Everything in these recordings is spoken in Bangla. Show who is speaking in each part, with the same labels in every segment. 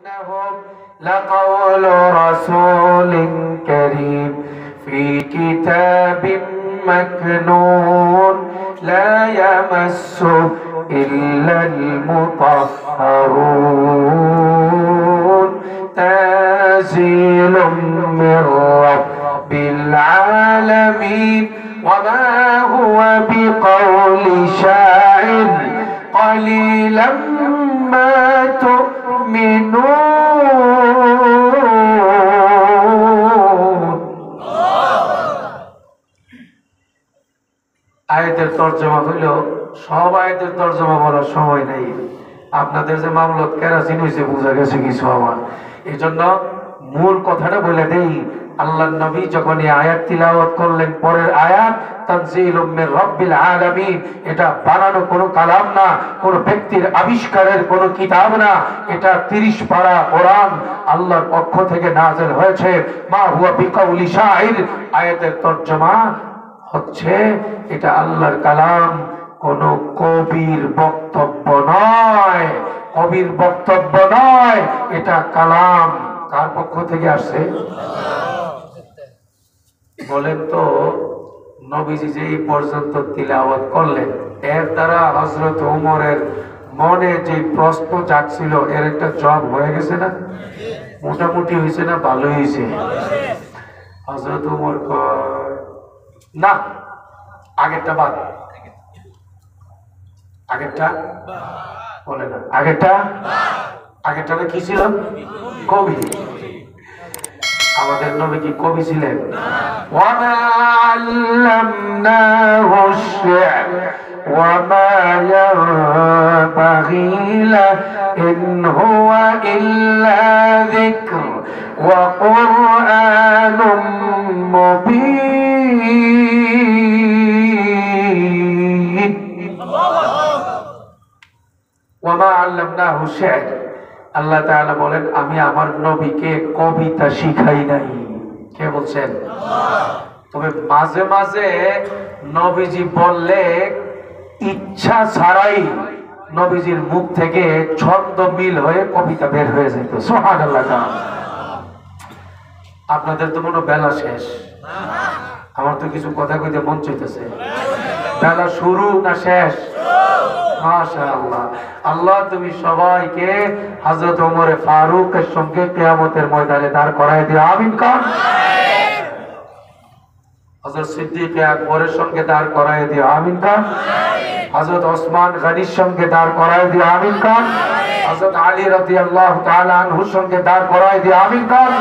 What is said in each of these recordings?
Speaker 1: إنهم لقول رسول كريم في كتاب مكنون لا يمسه إلا المطهرون تنزيل من رب العالمين وما هو بقول شاعر قليلا ما تؤمنون আয়াতের তরজমা হইল সব আয়াতের তরজমা বলার সময় নেই। আপনাদের যে মামলত কেরাসিন হয়েছে বোঝা গেছে কিছু আমার, এই জন্য মূল কথাটা বলে দেই। আল্লাহর নবী যখন এই আয়াত তিলাওয়াত করলেন, পরের আয়াত তানজিলুম মির রাব্বিল আলামিন, এটা বানানো কোনো কালাম না, কোনো ব্যক্তির আবিষ্কারের কোনো কিতাব না, এটা 30 পারা কোরআন আল্লাহর পক্ষ থেকে নাযিল হয়েছে। মা হুয়া বিকাউলি শাইর, আয়াতের তরজমা হচ্ছে এটা আল্লাহর কালাম, কোন কবির বক্তব্য নয়, কবির বক্তব্য নয়, এটা কালাম। কার পক্ষ থেকে আসছে বলেন তো? নবীজি যে এই পর্যন্ত তিলাওয়াত করলেন, এর দ্বারা হযরত ওমরের মনে যে প্রশ্ন জাগছিল এর একটা জবাব হয়ে গেছে না? মোটামুটি হয়েছে না? ভালো হয়েছে। হযরত ওমর কয় না, আগেরটা বাদ, আগেরটা বলে না, আগেরটা কি ছিল? কবি। আমাদের নবী কি কবি ছিলেন? ওয়ামা আল্লামনাহু আশ-শি'r ওয়ামা ইয়ানবাগী লাহু ইন হুয়া ইল্লা যিকর ওয়া কুরআনুম মুবিন। ওয়ামা আল্লামনাহু আশ-শি'r, আল্লাহ তাআলা বলেন আমি আমার নবীকে কবিতা শিখাই নাই। কে বলছেন? তবে মাঝে মাঝে নবীজি বললে ইচ্ছা ছাড়াই নবীজির মুখ থেকে ছন্দ মিল হয়ে কবিতা বের হয়ে যেত। সুবহানাল্লাহ। আপনাদের তো মনে বেলা শেষ, আমার তো কিছু কথা কইতে মন চাইতেছে। বেলা শুরু না শেষ? মাশাআল্লাহ। আল্লাহ তুমি সবাইকে হযরত ওমর ফারুকের সঙ্গে কিয়ামতের ময়দানে দাঁড় করায় দিও, আমিন কান। হযরত সিদ্দিক আকবরের সঙ্গে দাঁড় করায় দিও, আমিন কান। হযরত ওসমান গনির সঙ্গে দাঁড় করায় দিও, আমিন কান। হযরত আলী রাদিয়াল্লাহু তাআলা আনহুর সঙ্গে দাঁড় করায় দিও, আমিন কান।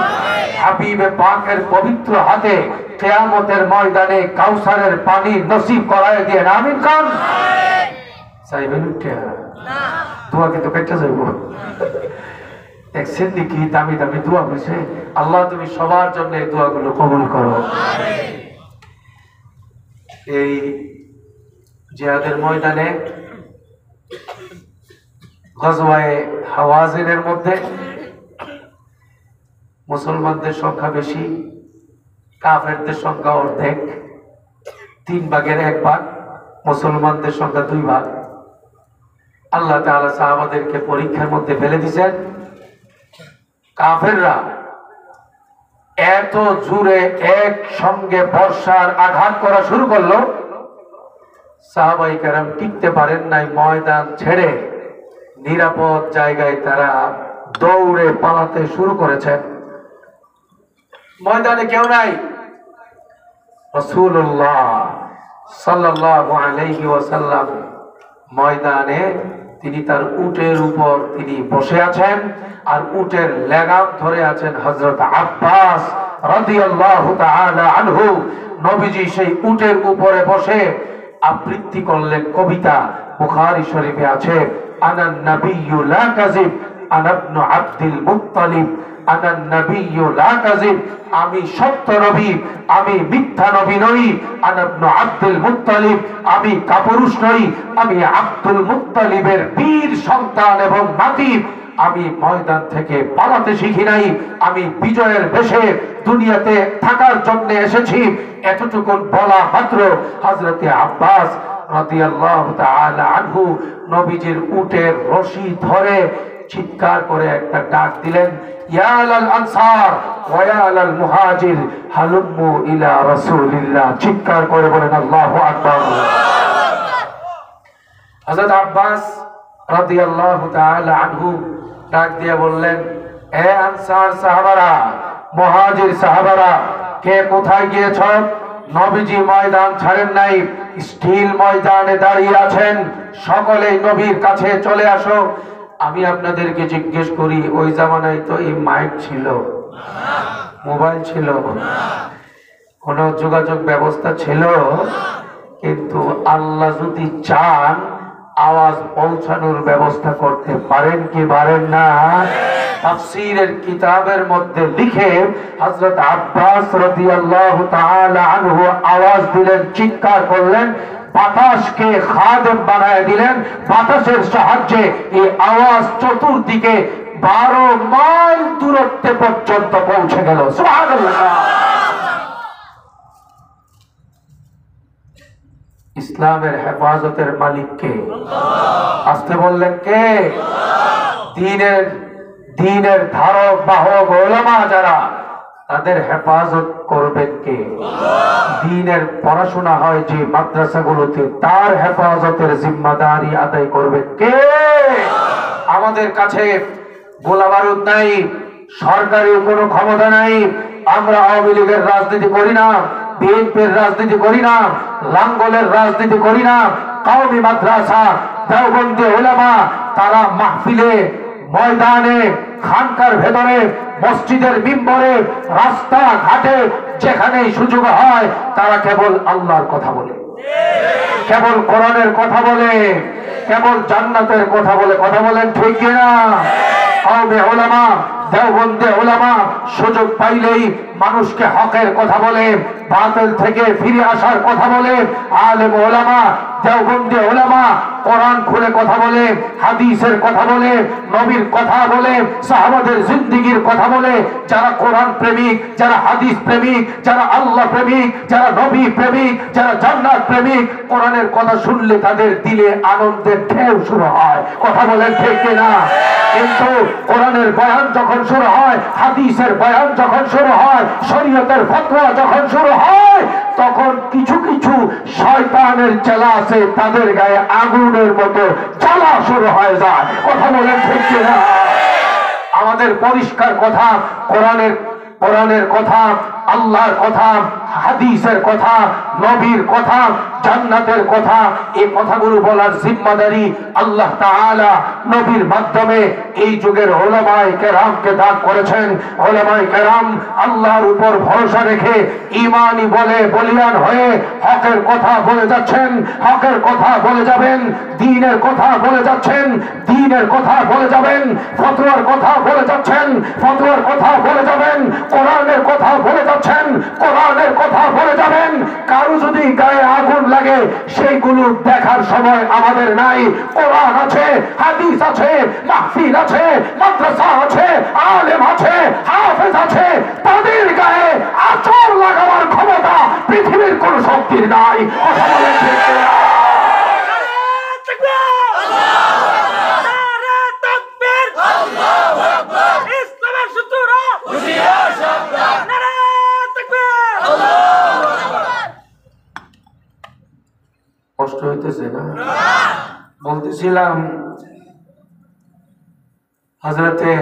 Speaker 1: হাবিবে পাকের পবিত্র হাতে কিয়ামতের ময়দানে কাউসারের পানি নসিব করায় দিয়ে, আমিন কান। চাইবেন উঠে না, দোয়া কিন্তু কেটে যাইব। দেখছেন কি দামি দামি দোয়া হয়েছে? আল্লাহ তুমি সবার জন্য এই দোয়াগুলো কবুল করো। এই জিহাদের ময়দানে গজওয়ায়ে হাওয়াজিনের মধ্যে মুসলমানদের সংখ্যা বেশি, কাফেরদের সংখ্যা অর্ধেক, 3 ভাগের 1 ভাগ, মুসলমানদের সংখ্যা 2 ভাগ। আল্লাহ তাআলা সাহাবাদেরকে পরীক্ষার মধ্যে ফেলে দিয়েছেন। কাফেররা এত জোরে একসঙ্গে বর্ষার আঘাত করা শুরু করলো, সাহাবায়ে কেরাম টিকতে পারেন নাই, ময়দান ছেড়ে নিরাপদ জায়গায় তারা দৌড়ে পালাতে শুরু করেছেন। ময়দানে কেউ নাই। রাসূলুল্লাহ সাল্লাল্লাহু আলাইহি ওয়াসাল্লাম ময়দানে তিনি তার উটের উপর তিনি বসে আছেন, আর উটের লেগাম ধরে আছেন হযরত আব্বাস রাদিয়াল্লাহু তাআলা আনহু। নবীজি সেই উটের উপরে বসে আবৃত্তি করলেন কবিতা। বুখারী শরীফে আছে, আনান নাবিয়্যু লা কাযিব আনা ইবনু আব্দুল মুত্তালিব, আনান নাবিয়্যু লা কাযিব, আমি সত্য নবী, আমি মিথ্যা নবী নই। আনা ইবনু আব্দুল মুত্তালিব, আমি কাপুরুষ নই, আমি আব্দুল মুত্তালিবের বীর সন্তান এবং নাতি। আমি ময়দান থেকে পালাতে শিখি নাই, আমি বিজয়ের বেশে দুনিয়াতে থাকার জন্য এসেছি। এতটুকু বলা মাত্র হযরত আব্বাস রাদিয়াল্লাহু তাআলা আনহু নবীজির উটের রশি ধরে চিৎকার করে একটা ডাক দিলেন, ইয়া আলাল আনসার ওয়া ইয়া আলাল মুহাজির হালুম্মু ইলা রাসূলিল্লাহ। চিৎকার করে বলেন আল্লাহু আকবার। হযরত আব্বাস রাদিয়াল্লাহু তাআলা আনহু ডাক দিয়ে বললেন, হে আনসার সাহাবারা, মুহাজির সাহাবারা, কে কোথায় গিয়েছ? নবীজি ময়দান ছাড়েন নাই, স্টিল ময়দানে দাঁড়িয়ে আছেন, সকলেই নবীর কাছে চলে আসো। আমি আপনাদেরকে জিজ্ঞেস করি, ওই জামানায় তো এই মাইক ছিল, মোবাইল ছিল, কোন যোগাযোগ ব্যবস্থা ছিল? কিন্তু আল্লাহ যদি চান আওয়াজ পৌঁছানোর ব্যবস্থা করতে পারেন কি পারেন না? তাফসীরের কিতাবের মধ্যে লিখে হযরত আব্বাস রাদিয়াল্লাহু তাআলা আনহু আওয়াজ দিলেন, চিৎকার করলেন, বাতাসকে খাদেম বানায় দিলেন। বাতাসের সাহায্যে এই আওয়াজ চতুর্দিকে 12 মাইল দূরত্বে পর্যন্ত পৌঁছে গেল। সুবহানাল্লাহ। ইসলামের হেফাজতের মালিক কে? আসতে বললেন কে? দ্বীনের ধারক বাহক উলামা যারা, তাদের হেফাজত করবেন কে? দ্বীনের পড়াশোনা হয় যে মাদ্রাসাগুলোতে, তার হেফাজতের জিম্মাদারি আদায় করবেন কে? আমাদের কাছে গোলা বারুদ নাই, সরকারি কোনো ক্ষমতা নাই, আমরা আওয়ামী লীগের রাজনীতি করি না, বিএনপির রাজনীতি করি না, লাঙ্গলের রাজনীতি করি না। কওমি মাদ্রাসা, দেওবন্দি উলামা, তারা মাহফিলে, ময়দানে, খানকার ভেতরে, মসজিদের মিম্বরে, রাস্তা ঘাটে, যেখানে সুযোগ হয় তারা কেবল আল্লাহর কথা বলে, কেবল কোরআনের কথা বলে, কেবল জান্নাতের কথা বলে। কথা বলেন ঠিক কিনা? কওমি উলামা, দেওবন্দি উলামা সুযোগ পাইলেই মানুষকে হকের কথা বলে, বাতিল থেকে ফিরে আসার কথা বলে। আলেম উলামা, দেওবন্দি উলামা কোরআন খুলে কথা বলে, হাদিসের কথা বলে, নবীর কথা বলে, সাহাবাদের জিন্দেগীর কথা বলে। যারা কোরআন প্রেমিক, যারা হাদিস প্রেমিক, যারা আল্লাহ প্রেমিক, যারা নবী প্রেমিক, যারা জান্নাত প্রেমিক, কোরআনের কথা শুনলে তাদের দিলে আনন্দের ঢেউ শুরু হয়। কথা বলেন ঠিক কিনা? কিন্তু কোরআনের বয়ান যখন শুরু হয়, হাদিসের বয়ান যখন শুরু হয়, শরীয়তের ফতোয়া যখন শুরু হয়, তখন কিছু কিছু শয়তানের চেলা আছে, তাদের গায়ে আগুনের মতো জ্বালা শুরু হয়ে যায়। কথা বলেন ঠিক কিনা? আমাদের পরিষ্কার কথা, কোরআনের কথা, আল্লাহর কথা, হাদিসের কথা, নবীর কথা, জান্নাতের কথা, এই কথাগুলো বলার জিম্মাদারি আল্লাহ তাআলা নবীর মাধ্যমে এই যুগের উলামায়ে কেরামকে দান করেছেন। উলামায়ে কেরাম আল্লাহর উপর ভরসা রেখে ঈমানি বলে বলিয়ান হয়ে হকের কথা বলে যাচ্ছেন, হকের কথা বলে যাবেন, দ্বীনের কথা বলে যাচ্ছেন, দ্বীনের কথা বলে যাবেন, ফতোয়ার কথা বলে যাচ্ছেন, ফতোয়ার কথা বলে যাবেন, কোরআনের কথা বলে যাচ্ছেন, কোরআনের কথা বলে যাবেন। কারো যদি গায়ে আগুন লাগে, সেইগুলো দেখার সময় আমাদের নাই। কোরআন আছে, হাদিস আছে, মাহফিল আছে, মাদ্রাসা আছে, আলেম আছে, হাফেজ আছে, তাদের গায়ে আঁচড় লাগাবার ক্ষমতা পৃথিবীর কোন শক্তির নাই। কথা বলেন ঠিক কিনা? কষ্ট হইতেছে না? বলতেছিলাম হযরতে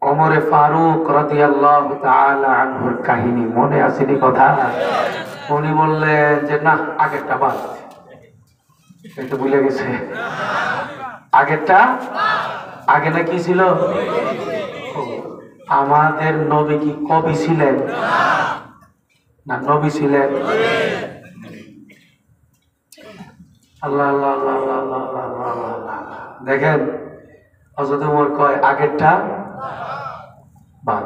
Speaker 1: ওমরে ফারুক রাদিয়াল্লাহু তাআলা আনহুর কাহিনী মনে আসেনি কথা? উনি বললেন যে না, আগেরটা বাদ, একটু ভুলে গেছে। আগেরটা, আগে না কি ছিল? আমাদের নবী কি কবি ছিলেন? না, নবী ছিলেন। আল্লাহ আল্লাহ আল্লাহ আল্লাহ আল্লাহ আল্লাহ। দেখেন হযরত ওমর কয় আগেরটা বাদ।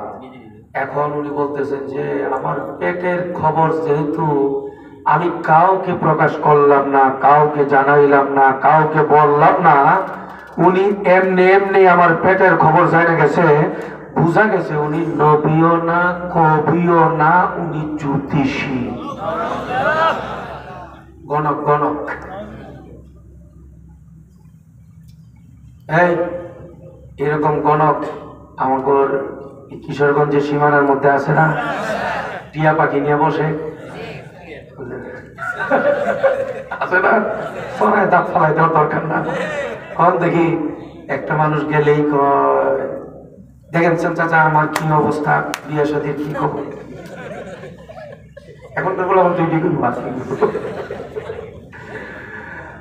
Speaker 1: এখন উনি বলতেছেন যে আমার পেটের খবর যেহেতু আমি কাউকে প্রকাশ করলাম না, কাউকে জানাইলাম না, কাউকে বললাম না, উনি এমনি এমনি আমার পেটের খবর জেনে গেছে। বুঝা গেছে উনি নবীও না, কবিও না, উনি জ্যোতিষী, গণক। গণক এই এরকম গণক আমাদের কিশোরগঞ্জের সীমানার মধ্যে আছে না, টিয়া পাখি নিয়ে বসে আছে না, সরাই দাঁত ফালাই দেওয়ার দরকার না। কখন দেখি একটা মানুষ গেলেই কয়, দেখেন চাচা আমার কি অবস্থা, বিয়ে শাদীর কি খবর। এখন তো বললাম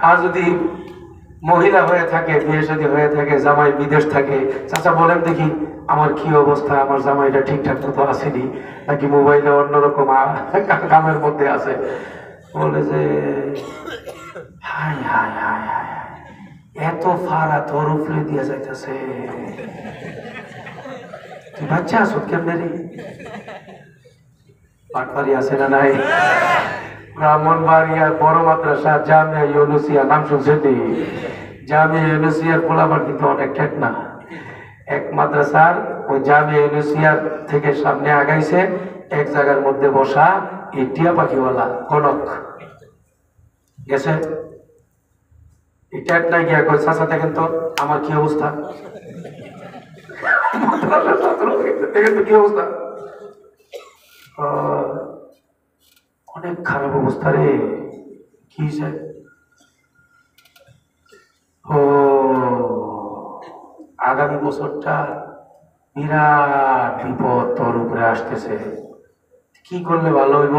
Speaker 1: আর যদি মহিলা হয়ে থাকে, বিয়ে শাদী হয়ে থাকে, জামাই বিদেশ থাকে, চাচা বলেন দেখি আমার কি অবস্থা, আমার জামাইটা ঠিকঠাক মতো আসেনি নাকি মোবাইলে অন্যরকম কামের মধ্যে আছে। বলে যে হাই হাই হাই হাই এত ফারা তোর উপরে দিয়ে যাইতেছে, তুই বাচ্চা আসো কেমনে রে। পাটপাড়ি আছে না নাই? ব্রাহ্মণবাড়িয়ার বড় মাদ্রাসা জামিয়া ইউনুসিয়া নাম শুনছেন? জামিয়া ইউনুসিয়ার পোলাপান কিন্তু অনেক ঠেক না। এক মাদ্রাসার ওই জামিয়া ইউনুসিয়ার থেকে সামনে আগাইছে, এক জায়গার মধ্যে বসা এই টিয়া পাখিওয়ালা কনক গেছে, এটা নাই গিয়া কই চাচা দেখেন তো আমার কি অবস্থা, দেখেন তো কি অবস্থা। অনেক খারাপ অবস্থা রে। কি ও আগামী বছরটা বিরাট বিপদ তোর উপরে আসতেছে, কি করলে ভালো হইব?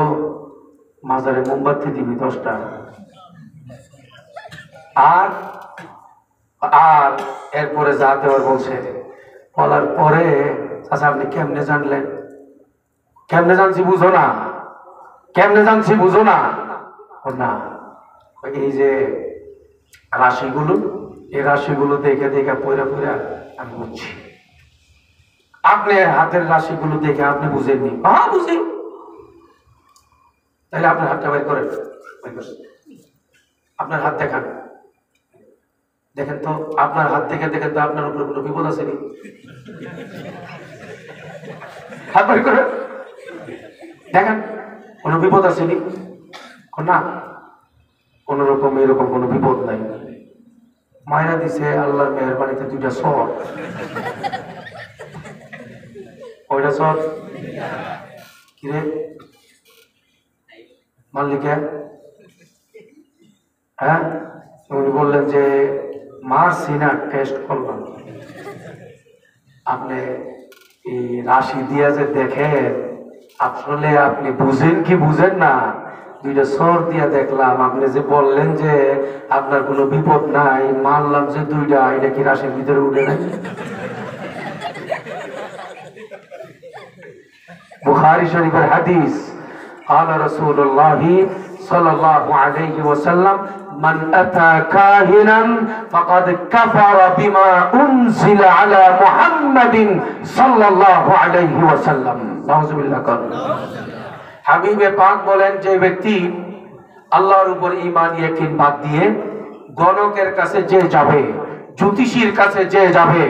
Speaker 1: মাজারে মোমবাতি দিবি 10টা। আর আর এরপরে যা দেওয়ার বলছে, বলার পরে আচ্ছা আপনি কেমনে জানলেন? কেমনে জানছি বুঝো না? কেমনে জানছি বুঝো না? না এই যে রাশিগুলো, এই রাশিগুলো দেখে দেখে পয়রা পয়রা আমি বুঝছি। আপনি হাতের রাশিগুলো দেখে আপনি বুঝেননি? হ্যাঁ বুঝি। তাহলে আপনার হাতটা বের করেন, আপনার হাত দেখান, দেখেন তো আপনার হাত থেকে দেখেন তো আপনার উপরে কোনো বিপদ আছে নি? হাত বের করেন, দেখেন কোনো বিপদ আছে নি? না, কোন রকম এরকম কোনো বিপদ নাই। মায়েরা দিছে আল্লাহর মেহরবানিতে 2টা সর। ওইটা সর কিরে মাল্লিকা? হ্যাঁ উনি বললেন যে মারছি না, টেস্ট করলাম। আপনি এই রাশি দিয়া যে দেখেন, আসলে আপনি বুঝেন কি বুঝেন না? 2টা সর দিয়া দেখলাম, আপনি যে বললেন যে আপনার কোনো বিপদ নাই, মানলাম যে 2টা, এটা কি রাশির ভিতরে উঠে নাই? বুখারী শরীফের হাদিস, قال رسول الله صلى الله عليه وسلم من أتى كاهنا فقد كفر بما أنزل على محمد صلى الله عليه وسلم। نعوذ بالله। হাবিবে পাক বলেন যে ব্যক্তি আল্লাহর উপর ঈমান ইয়াকিন বাদ দিয়ে গণকের কাছে যে যাবে, জ্যোতিষীর কাছে যে যাবে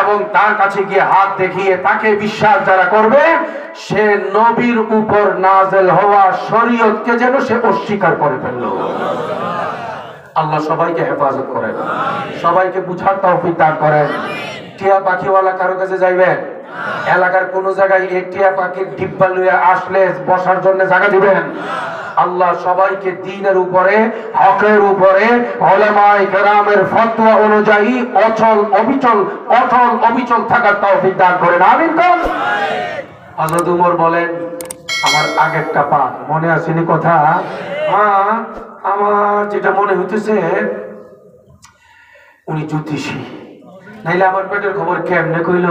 Speaker 1: এবং তার কাছে গিয়ে হাত দেখিয়ে তাকে বিশ্বাস যারা করবে, সে নবীর উপর নাযিল হওয়া শরীয়তকে যেন সে অস্বীকার করে ফেলল। আল্লাহ সবাইকে হেফাজত করেন, সবাইকে বুঝার তৌফিক দান করেন। টিয়া পাখিওয়ালা কারো কাছে যাইবেন? এলাকার কোন জায়গায় এই টিয়া পাখির ডিব্বা লইয়া আসলে বসার জন্য জায়গা দিবেন? আল্লাহ সবাইকে দ্বীনের উপরে, হকের উপরে, উলামায়ে কেরামের ফতোয়া অনুযায়ী অচল অবিচল থাকার তৌফিক দান করেন। আমিন। হযরত ওমর বলেন, আমার আগেরটা পাক মনে আসেনি কথা? হ্যাঁ আমার যেটা মনে হইতেছে উনি জ্যোতিষী, নাইলে আমার পেটের খবর কেমনে কইল?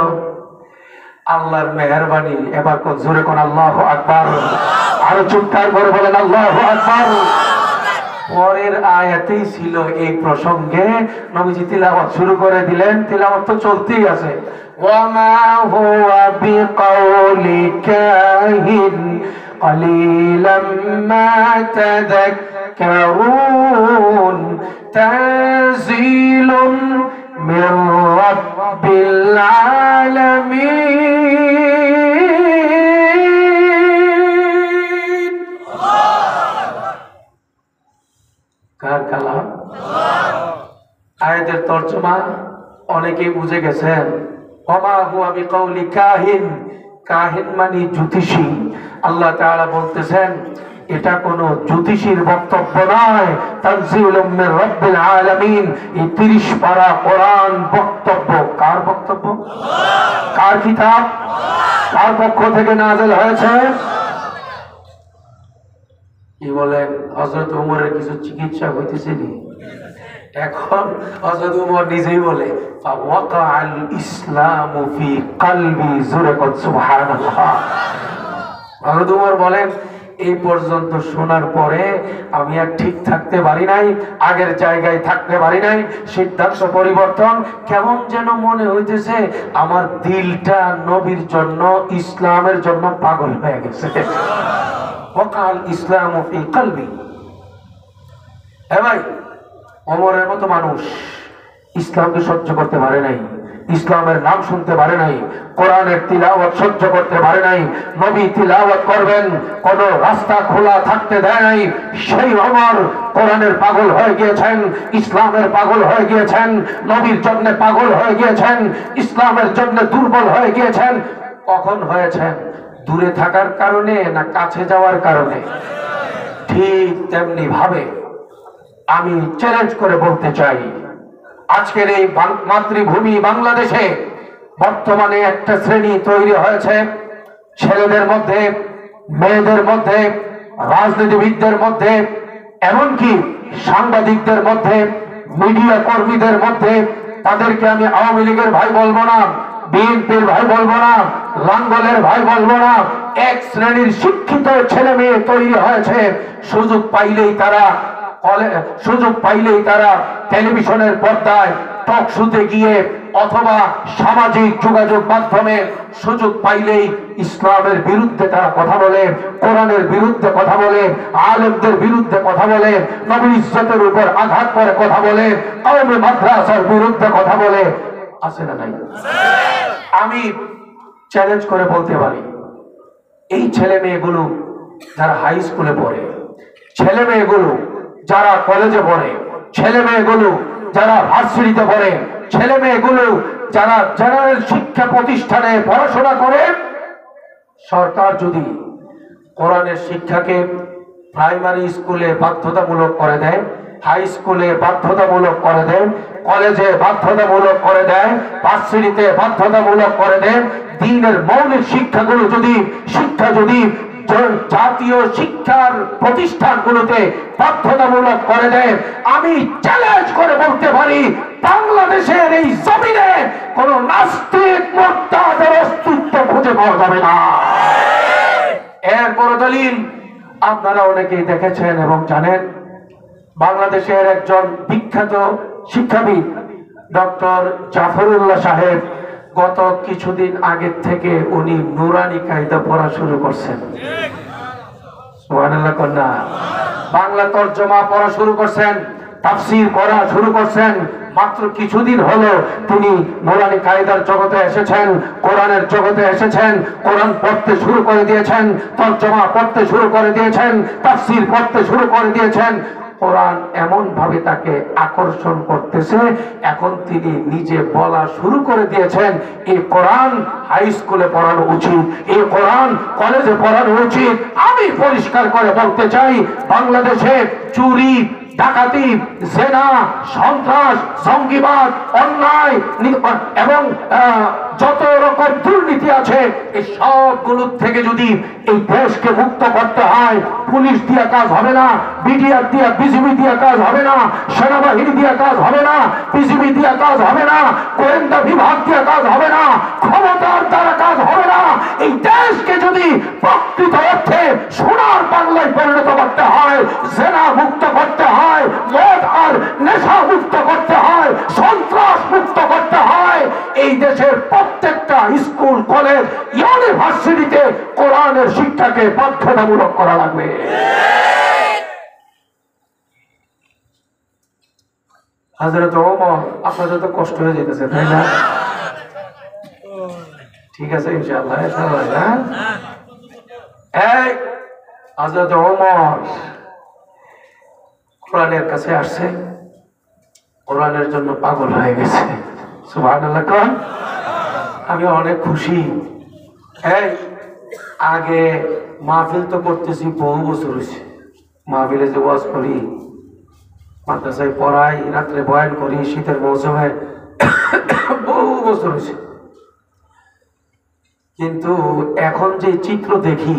Speaker 1: আল্লাহর মেহেরবানি। এবার কোন জোরে কোন আল্লাহু আকবার, আরো চিৎকার করে বলেন আল্লাহু আকবার। পরের আয়াতেই ছিল এই প্রসঙ্গে, নবীজি তিলাওয়াত শুরু করে দিলেন। তিলাওয়াত তো চলতেই আছে। ওয়ামা হুয়া বিকাউলি কাহিন قليلا ما تذكرون تنزيل من رب العالمين। কার কালাম? আয়াতের তরজমা অনেকেই বুঝে গেছেন ওমা হুয়া বিকাউলি কাহিন, কাহিন মানে জ্যোতিষী। আল্লাহ তাআলা বলতেছেন এটা কোন জ্যোতিষীর বক্তব্য নয়, তানজিলুম মির রাব্বিল আলামিন। এই 30 পারা কোরআন বক্তব্য কার বক্তব্য? কার কিতাব? কার পক্ষ থেকে নাযিল হয়েছে? কি বলেন, হযরত ওমরের কিছু চিকিৎসা হইতেছে নি? এখন হযরত ওমর নিজেই বলে ফাওয়াকাল ইসলামু ফি কলবি, জোরে কর সুবহানাল্লাহ। হযরত ওমর বলেন এই পর্যন্ত শোনার পরে আমি আর ঠিক থাকতে পারি নাই, আগের জায়গায় থাকতে পারি নাই, সিদ্ধান্ত পরিবর্তন। কেমন যেন মনে হইতেছে আমার দিলটা নবীর জন্য, ইসলামের জন্য পাগল হয়ে গেছে। ওয়াকাল ইসলামু ফি কলবি। এ ভাই, ওমরের মতো মানুষ ইসলামকে সহ্য করতে পারে নাই, ইসলামের নাম শুনতে পারে নাই, কোরআনের তিলাওয়াত সহ্য করতে পারে নাই। নবী তিলাওয়াত করবেন, কোন রাস্তা খোলা থাকতে দেয় নাই। সেই ওমর কোরআনের পাগল হয়ে গিয়েছেন, ইসলামের পাগল হয়ে গিয়েছেন, নবীর জন্য পাগল হয়ে গিয়েছেন, ইসলামের জন্য দুর্বল হয়ে গিয়েছেন। কখন হয়েছেন? দূরে থাকার কারণে না কাছে যাওয়ার কারণে? ঠিক তেমনি ভাবে আমি চ্যালেঞ্জ করে বলতে চাই, আজকের এই মাতৃভূমি বাংলাদেশে বর্তমানে একটা শ্রেণী তৈরি হয়েছে, ছেলেদের মধ্যে, মেয়েদের মধ্যে, রাজনীতিবিদদের মধ্যে, এমনকি সাংবাদিকদের মধ্যে, মিডিয়া কর্মীদের মধ্যে। তাদেরকে আমি আওয়ামী লীগের ভাই বলবো না, বিএনপির ভাই বলবো না, লাঙ্গলের ভাই বলবো না। এক শ্রেণীর শিক্ষিত ছেলে মেয়ে তৈরি হয়েছে, সুযোগ পাইলেই তারা টেলিভিশনের পর্দায় টক শোতে গিয়ে অথবা সামাজিক যোগাযোগ মাধ্যমে সুযোগ পাইলেই ইসলামের বিরুদ্ধে তারা কথা বলে, কোরআনের বিরুদ্ধে কথা বলে, আলেমদের বিরুদ্ধে কথা বলে, নবীর ইজ্জতের উপর আঘাত করে কথা বলে, কওমে মাদ্রাসার বিরুদ্ধে কথা বলে। আছে না নাই? আমি চ্যালেঞ্জ করে বলতে পারি, এই ছেলে মেয়েগুলো যারা হাই স্কুলে পড়ে, ছেলে মেয়েগুলো যারা কলেজে পড়ে, ছেলে মেয়েগুলো যারা ভার্সিটিতে পড়ে, ছেলে মেয়েগুলো যারা জেনারেল শিক্ষা প্রতিষ্ঠানে পড়াশোনা করে, সরকার যদি কোরআনের শিক্ষাকে প্রাইমারি স্কুলে বাধ্যতামূলক করে দেয়, হাই স্কুলে বাধ্যতামূলক করে দেয়, কলেজে বাধ্যতামূলক করে দেয়, ভার্সিটিতে বাধ্যতামূলক করে দেয়, দ্বীনের মৌলিক শিক্ষাগুলো যদি জাতীয় শিক্ষার প্রতিষ্ঠানগুলোতে বাধ্যতামূলক করে দেয়, আমি চ্যালেঞ্জ করে বলতে পারি বাংলাদেশের এই জমিনে কোন নাস্তিক মুরতাদের অস্তিত্ব খুঁজে পাওয়া যাবে না। এর বড় দলিল আপনারা অনেকেই দেখেছেন এবং জানেন, বাংলাদেশের একজন বিখ্যাত শিক্ষাবিদ ডক্টর জাফরুল্লাহ সাহেব গত কিছুদিন আগে থেকে উনি নুরানি কায়দা পড়া শুরু করছেন। সুবহানাল্লাহ কন্যা। বাংলা তরজমা পড়া শুরু করছেন, তাফসীর পড়া শুরু করছেন। মাত্র কিছুদিন হলো তিনি নুরানি কায়দার জগতে এসেছেন, কোরআনের জগতে এসেছেন, কোরআন পড়তে শুরু করে দিয়েছেন, তরজমা পড়তে শুরু করে দিয়েছেন, তাফসীর পড়তে শুরু করে দিয়েছেন। কোরআন এমন ভাবে তাকে আকর্ষণ করতেছে, এখন তিনি নিজে বলা শুরু করে দিয়েছেন এই কোরআন হাই স্কুলে পড়ানো উচিত, এই কোরআন কলেজে পড়ানো উচিত। আমি পরিষ্কার করে বলতে চাই, বাংলাদেশে চুরি, ডাকাতি, জেনা, সন্ত্রাস, জঙ্গিবাদ, অন্যায় এবং যত রকম দুর্নীতি আছে, এই সবগুলোর থেকে যদি এই দেশকে মুক্ত করতে হয়, পুলিশ দিয়ে কাজ হবে না, বিডিআর দিয়ে, বিজিবি দিয়ে কাজ হবে না, সেনাবাহিনী দিয়ে কাজ হবে না, বিজিবি দিয়ে কাজ হবে না, গোয়েন্দা বিভাগ দিয়ে কাজ হবে না, ক্ষমতার দ্বারা কাজ হবে না। এই দেশকে যদি প্রকৃত অর্থে সোনার বাংলায় পরিণত করতে হয়, জেনা মুক্ত করতে হয়, মদ আর নেশা মুক্ত করতে হয়, সন্ত্রাস মুক্ত করতে হয়, এই দেশের প্রত্যেকটা স্কুল, কলেজ, ইউনিভার্সিটিতে কোরআনের শিক্ষাকে বাধ্যতামূলক করা লাগবে। হযরত ওমর, আপনাদের তো কষ্ট হয়ে যেতেছে তাই না? ঠিক আছে ইনশাআল্লাহ। এই হযরত ওমর কোরআনের কাছে আসছে, কোরআনের জন্য পাগল হয়ে গেছে। সুবহানাল্লাহ কোন। আমি অনেক খুশি। এই আগে মাহফিল তো করতেছি বহু বছর হয়েছে, মাহফিলে যে ওয়াজ করি, মাদ্রাসায় পড়াই, রাত্রে বয়ান করি, শীতের মৌসুমে বহু বছর হয়েছে। কিন্তু এখন যে চিত্র দেখি,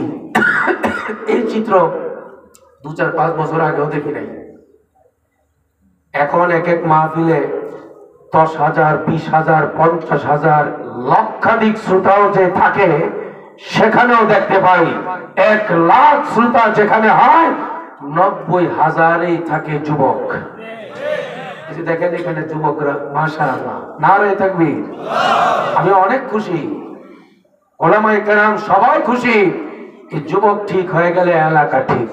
Speaker 1: এই চিত্র 2-4-5 বছর আগেও দেখি নাই। এখন এক এক মাহফিলে 10,000, 20,000, 50,000, লক্ষাধিক শ্রোতাও যে থাকে, সেখানেও দেখতে পাই 1 লাখ শ্রোতা যেখানে হয়, 90,000-এই থাকে যুবক। দেখেন এখানে যুবকরা, মাশাআল্লাহ, নারে তাকবীর। আমি অনেক খুশি, ওলামায়ে কেরাম সবাই খুশি। এই যুবক ঠিক হয়ে গেলে এলাকা ঠিক।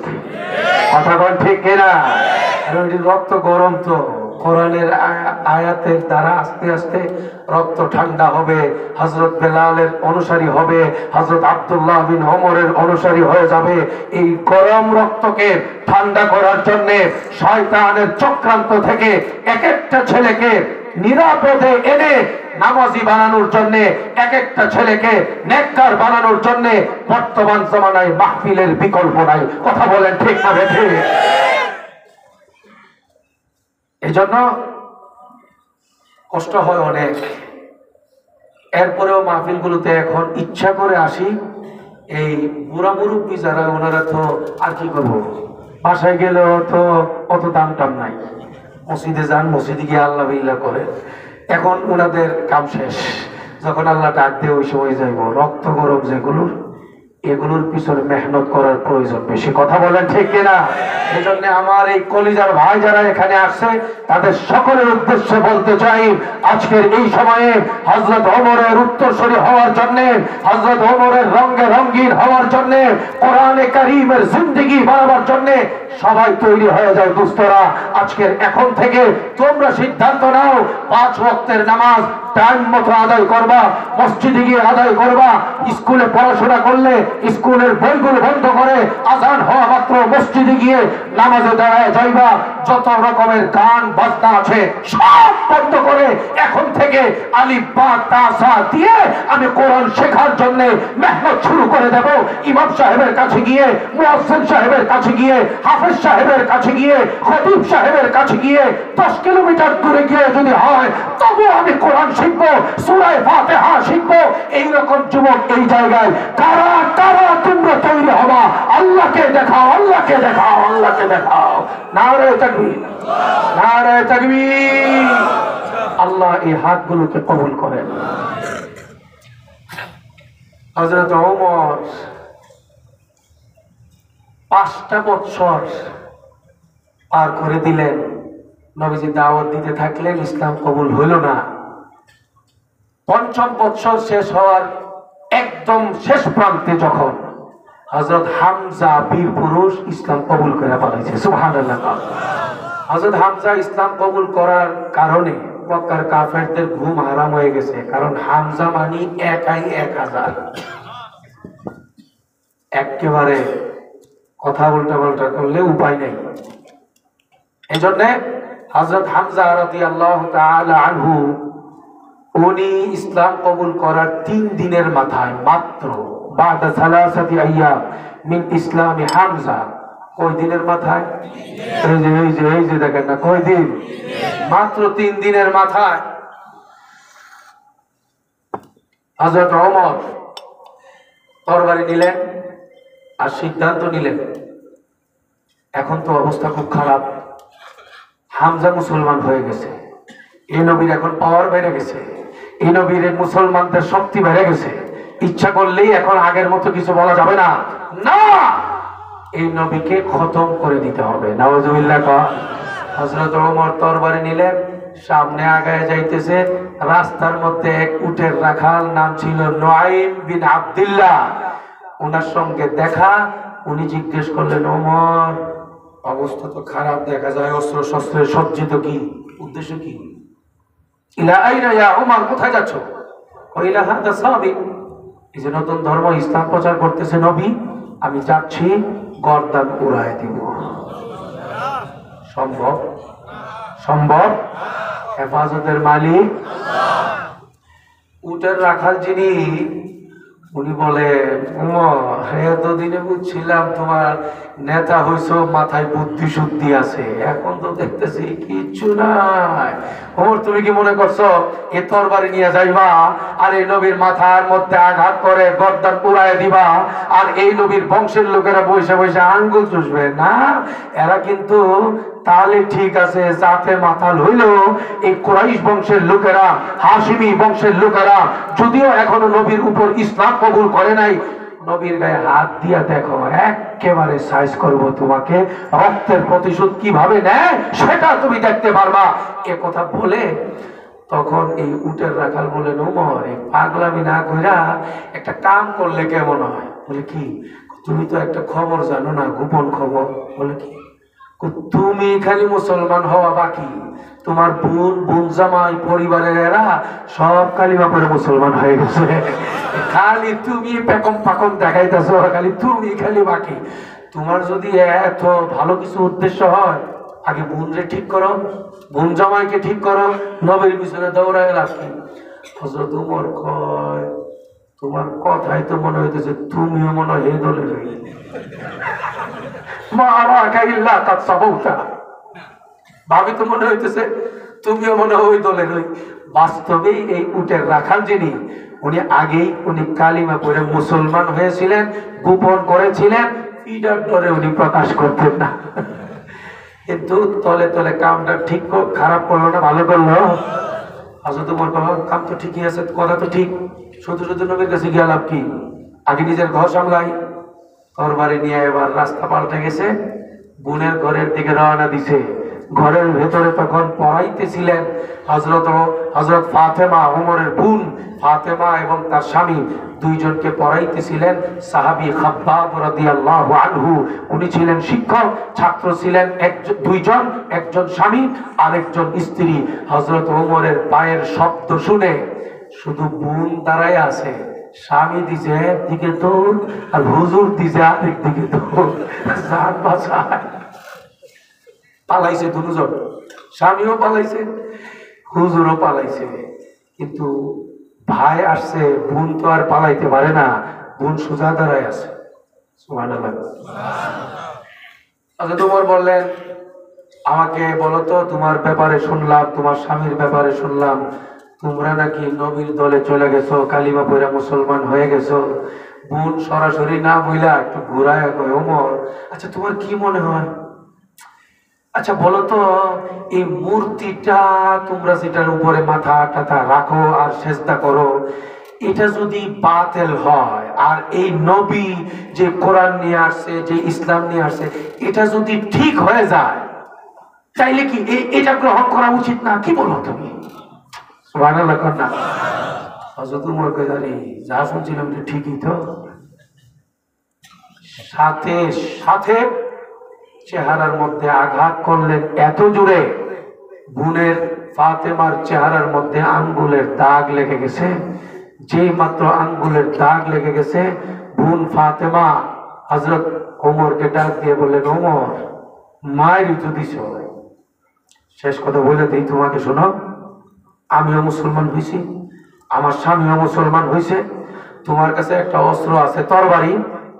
Speaker 1: কথা বল ঠিক কিনা? রক্ত গরম তো, কোরআনের আয়াতের দ্বারা আস্তে আস্তে রক্ত ঠান্ডা হবে। হযরত বেলালের অনুসারী হবে, হযরত আব্দুল্লাহ বিন ওমরের অনুসারী হয়ে যাবে। এই গরম রক্তকে ঠান্ডা করার জন্য শয়তানের চক্রান্ত থেকে এক একটা ছেলেকে নিরাপদে এনে নামাজি বানানোর জন্য, এক একটা ছেলেকে নেককার বানানোর জন্য বর্তমান জমানায় মাহফিলের বিকল্প নাই। কথা বলেন ঠিক না বেঠিক? এজন্য কষ্ট হয় অনেক। এরপরেও মাহফিলগুলোতে এখন ইচ্ছা করে আসি। এই বুড়া মুরব্বী যারা, ওনারা তো আর কি করবো, বাসায় গেলেও তো অত দাম টাম নাই, মসজিদে যান, মসজিদে গিয়ে আল্লাহ বিল্লাহ করে। এখন ওনাদের কাম শেষ, যখন আল্লাহ ডাক দিয়ে ওই সময় যাইব। রক্ত গরম যেগুলোর, এগুলোর পিছনে মেহনত করার প্রয়োজন বেশি। কথা বলেন ঠিক কিনা? এই জন্য আমার এই কলিজার ভাই যারা এখানে আসছে, তাদের সকলের উদ্দেশ্যে বলতে চাই, আজকের এই সময়ে হযরত ওমরের উত্তরসূরি হওয়ার জন্য, হযরত ওমরের রঙে রঙিন হওয়ার জন্য, কোরআনে কারীমের জিন্দেগি বানাবার জন্য সবাই তৈরি হয়ে যাও দোস্তরা। আজকের এখন থেকে তোমরা সিদ্ধান্ত নাও, 5 ওয়াক্তের নামাজ টাইম মতো আদায় করবা, মসজিদে গিয়ে আদায় করবা। স্কুলে পড়াশোনা করলে স্কুলের বইগুলো বন্ধ করে আজান হওয়া মাত্র মসজিদে গিয়ে নামাজে দাঁড়ায় যাইবা। যত রকমের গান বাজনা আছে সব বন্ধ করে এখন থেকে আলিফ বা তা সা দিয়ে আমি কোরআন শেখার জন্য মেহনত শুরু করে দেব। ইমাম সাহেবের কাছে গিয়ে, মুয়াজ্জিন সাহেবের কাছে গিয়ে, হাফেজ সাহেবের কাছে গিয়ে, খতিব সাহেবের কাছে গিয়ে 10 কিলোমিটার দূরে গিয়ে যদি হয়, তবু আমি কোরআন শিখবো, সূরা ফাতিহা শিখবো। এইরকম যুবক এই জায়গায় কারা কারা তোমরা তৈরি হবা? আল্লাহকে দেখাও, আল্লাহকে দেখাও, আল্লাহকে দেখাও। নারে তাকবীর, নারে তাকবীর। আল্লাহ এই হাতগুলোকে কবুল করেন। হযরত ওমর 5টা বছর পার করে দিলেন, নবীজি দাওয়াত দিতে থাকলেন, ইসলাম কবুল হইল না। 5ম বছর শেষ হওয়ার একদম শেষ প্রান্তে যখন হযরত হামজা বীর পুরুষ ইসলাম কবুল করে পালাইছে, সুবহানাল্লাহ। হযরত হামজা ইসলাম কবুল করার কারণে মক্কার কাফেরদের ঘুম হারাম হয়ে গেছে, কারণ হামজা মানে একাই 1000। একেবারে কথা উল্টা পাল্টা করলে উপায় নেই। এই জন্য হযরত হামজা রাদিয়াল্লাহু তাআলা আনহু, উনি ইসলাম কবুল করার 3 দিনের মাথায় মাত্র, বাদা সালাসাতি আইয়াম মিন ইসলামি হামজা, কয় দিনের মাথায়? এই যে দেখেন না, কয় দিন? মাত্র 3 দিনের মাথায় হযরত ওমর তরবারি নিলেন আর সিদ্ধান্ত নিলেন, এখন তো অবস্থা খুব খারাপ, হামজা মুসলমান হয়ে গেছে, এই নবীর এখন পাওয়ার বেড়ে গেছে, এই নবীর মুসলমানদের শক্তি বেড়ে গেছে, ইচ্ছা করলেই এখন আগের মতো কিছু বলা যাবে না, না, এই নবীকে খতম করে দিতে হবে। নাউজুবিল্লাহ। হযরত ওমর তরবারি নিলেন, সামনে আগায় যাইতেছে, রাস্তার মধ্যে এক উটের রাখাল, নাম ছিল নুআইম বিন আব্দুল্লাহ, ওনার সঙ্গে দেখা। উনি জিজ্ঞেস করলেন, ওমর অবস্থা তো খারাপ দেখা যায়, অস্ত্র শস্ত্রে সজ্জিত, কি উদ্দেশ্য কি? ইলা আইনা ইয়া ওমর, কোথায় যাচ্ছ? কইলা হাদা সাবিক, এই যে নতুন ধর্ম ইসলাম প্রচার করতেছে নবী, আমি যাচ্ছি গর্দান উড়ায় দিব। সম্ভব? সম্ভব? হেফাজতের মালিক আল্লাহ। উটের রাখাল যিনি, উনি বলে এতদিনে বুঝছিলাম তোমার নেতা হইছো, মাথায় বুদ্ধি শুদ্ধি আছে, এখন তো দেখতেছি কিচ্ছু নাই। ওমর তুমি কি মনে করছো এ তরবারি নিয়ে যাইবা আর এই নবীর মাথার মধ্যে আঘাত করে গর্দান পুড়ায় দিবা আর এই নবীর বংশের লোকেরা বসে বসে আঙ্গুল চুষবে? না, এরা কিন্তু তাহলে ঠিক আছে, যাতে মাতাল হইল এই কুরাইশ বংশের লোকেরা, হাশিমি বংশের লোকেরা, যদিও এখনো নবীর উপর ইসলাম কবুল করে নাই, নবীর গায়ে হাত দিয়া দেখো, একেবারে সাইজ করব তোমাকে, রক্তের প্রতিশোধ কিভাবে নেয় সেটা তুমি দেখতে পারবা। এ কথা বলে তখন এই উটের রাখাল বলে, ওমর এই পাগলামি না কইরা একটা কাম করলে কেমন হয়? বলে কি? তুমি তো একটা খবর জানো না, গোপন খবর। বলে কি? তুমি খালি মুসলমান হওয়া বাকি, তোমার বোন জামাই পরিবারের এরা সব কালিমা পড়ে মুসলমান হয়ে গেছে, খালি তুমি পেকম পাকম দেখাইতেছো, খালি বাকি। তোমার যদি এত ভালো কিছু উদ্দেশ্য হয়, আগে বোনরে ঠিক করো, বোন জামাইকে ঠিক করো, নবীর পিছনে দৌড়ায় লাভ কি? হযরত ওমর কয়, তোমার কথাই তো মনে হইতেছে তুমিও মনে হয় এই দলের হই। ভাবি তো মনে হইতেছে তুমিও মনে হয় ওই দলের হই। বাস্তবেই এই উটের রাখাল যিনি, উনি আগেই কালিমা পড়ে মুসলমান হয়েছিলেন, গোপন করেছিলেন, ইডার ডরে উনি প্রকাশ করতেন না। কিন্তু তলে তলে কামটা ঠিক খারাপ করলো না ভালো করলো? হযরত ওমর কাম তো ঠিকই আছে, কথা তো ঠিক, শুধু শুধু নবীর কাছে গিয়ে লাভ কি? আগে নিজের ঘর সামলাই। তরবারি নিয়ে এবার রাস্তা পাল্টে গেছে, বোনের ঘরের দিকে রওনা দিছে। ঘরের ভেতরে তখন পড়াইতেছিলেন হযরত ফাতেমা, ওমরের বোন ফাতেমা এবং তার স্বামী দুইজনকে পড়াইতেছিলেন সাহাবী খাব্বাব রাদিয়াল্লাহু আনহু। উনি ছিলেন শিক্ষক, ছাত্র ছিলেন দুইজন, একজন স্বামী আরেকজন স্ত্রী। হযরত ওমরের পায়ের শব্দ শুনে শুধু বোন দাঁড়ায় আছে, স্বামী দিছে একদিকে দৌড় আর হুজুর দিছে আরেকদিকে দৌড়, জান বাঁচায়। পালাইছে দুজন, স্বামীও পালাইছে, হুজুরও পালাইছে। কিন্তু ভাই আসছে, বোন তো আর পালাইতে পারে না, বোন সোজা দাঁড়ায় আছে। সুবহানাল্লাহ। আচ্ছা, তোমার বললেন আমাকে বলো তো, তোমার ব্যাপারে শুনলাম, তোমার স্বামীর ব্যাপারে শুনলাম, তোমরা নাকি নবীর দলে চলে গেছো, কালিমা পড়া মুসলমান হয়ে গেছো। বোন সরাসরি না বইলা একটু ঘুরায় কয়, ওমর আচ্ছা তোমার কি মনে হয়, আচ্ছা বলো তো, এই মূর্তিটা তোমরা যেটার উপরে মাথা টাথা রাখো আর সেজদা করো, এটা যদি বাতিল হয় আর এই নবী যে কোরআন নিয়ে আসছে, যে ইসলাম নিয়ে আসছে, এটা যদি ঠিক হয়ে যায়, তাইলে কি এটা গ্রহণ করা উচিত না? কি বলো তুমি? সুবহানাল্লাহ না? হযরত ওমর কয়, আরে যা শুনছিলাম এটা ঠিকই তো। সাথে সাথে চেহারার মধ্যে আঘাত করলেন এত জোরে, বোনের ফাতেমার চেহারার মধ্যে আঙ্গুলের দাগ লেগে গেছে। যেই মাত্র আঙ্গুলের দাগ লেগে গেছে, বোন ফাতেমা হযরত ওমরকে ডাক দিয়ে বললেন, ওমর মায়ের তো দিছ। শেষ কথা বলে দিই তোমাকে, শোনো, আমিও মুসলমান হয়েছি, আমার স্বামীও মুসলমান হয়েছে, তোমার কাছে একটা অস্ত্র আছে তরবারি,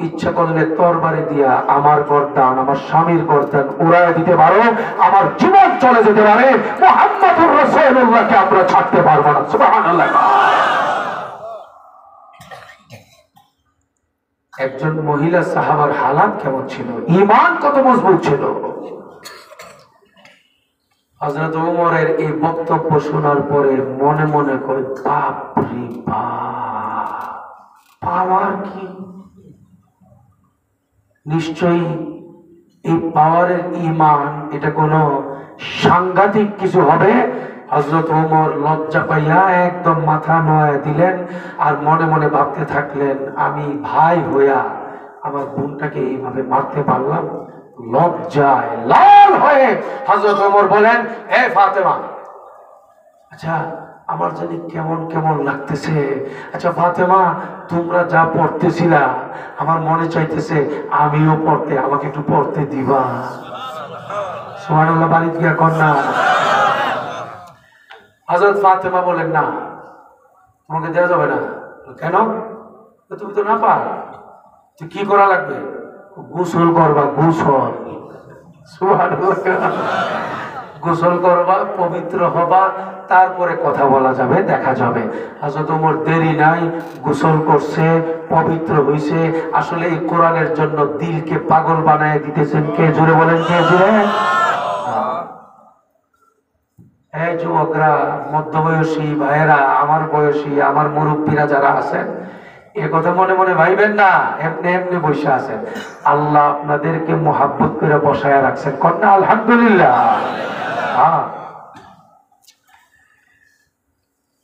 Speaker 1: ইচ্ছা করলে তরবারি দিয়া আমার গর্দান, আমার স্বামীর গর্দান উড়ায় দিতে পারো, আমার জীবন চলে যেতে পারে, মুহাম্মদুর রাসূলুল্লাহকে আমরা ছাড়তে পারবো না। সুবহানাল্লাহ। একজন মহিলা সাহাবার হালাত কেমন ছিল, ঈমান কত মজবুত ছিল। হযরত ওমরের এই বক্তব্য শোনার পরে মনে মনে কয়, বাপ রে বাপ, পাওয়ার কি! নিশ্চয়ই এই পাওয়ারের ঈমান এটা কোনো সাংঘাতিক কিছু হবে। হযরত ওমর লজ্জা পাইয়া একদম মাথা নোয়া দিলেন আর মনে মনে ভাবতে থাকলেন, আমি ভাই হইয়া আমার বোনটাকে এইভাবে মারতে পারলাম। লজ্জায় লাল হয়ে হযরত ওমর বলেন, হে ফাতেমা, আচ্ছা আমার জানি কেমন কেমন লাগতেছে, আচ্ছা ফাতেমা তোমরা যা পড়তেছিলা আমার মনে চাইতেছে আমিও পড়তে, আমাকে একটু পড়তে দিবা? সুবহানাল্লাহ। বাড়ি গিয়া কন্যা হযরত ফাতেমা বলেন, না তোমাকে দেওয়া যাবে না। কেন? তুমি তো না পা, কি করা লাগবে? গোসল করবা, গোসল। সুবহানাল্লাহ। গোসল করবা, পবিত্র হবা, তারপরে কথা বলা যাবে, দেখা যাবে। হযরত ওমর দেরি নাই, গোসল করছে, পবিত্র হইছে। আসলে এই কোরআনের জন্য দিলকে পাগল বানায় দিতেছেন কে? জোরে বলেন কে? জোরে। এই যুবকরা, মধ্যবয়সী ভাইয়েরা, আমার বয়সী, আমার মুরব্বীরা যারা আছেন, এ কথা মনে মনে ভাইবেন না, এমনি এমনি বসে আছেন। আল্লাহ আপনাদেরকে মোহাব্বত করে বসায় রাখছেন। কন্যা আলহামদুলিল্লাহ।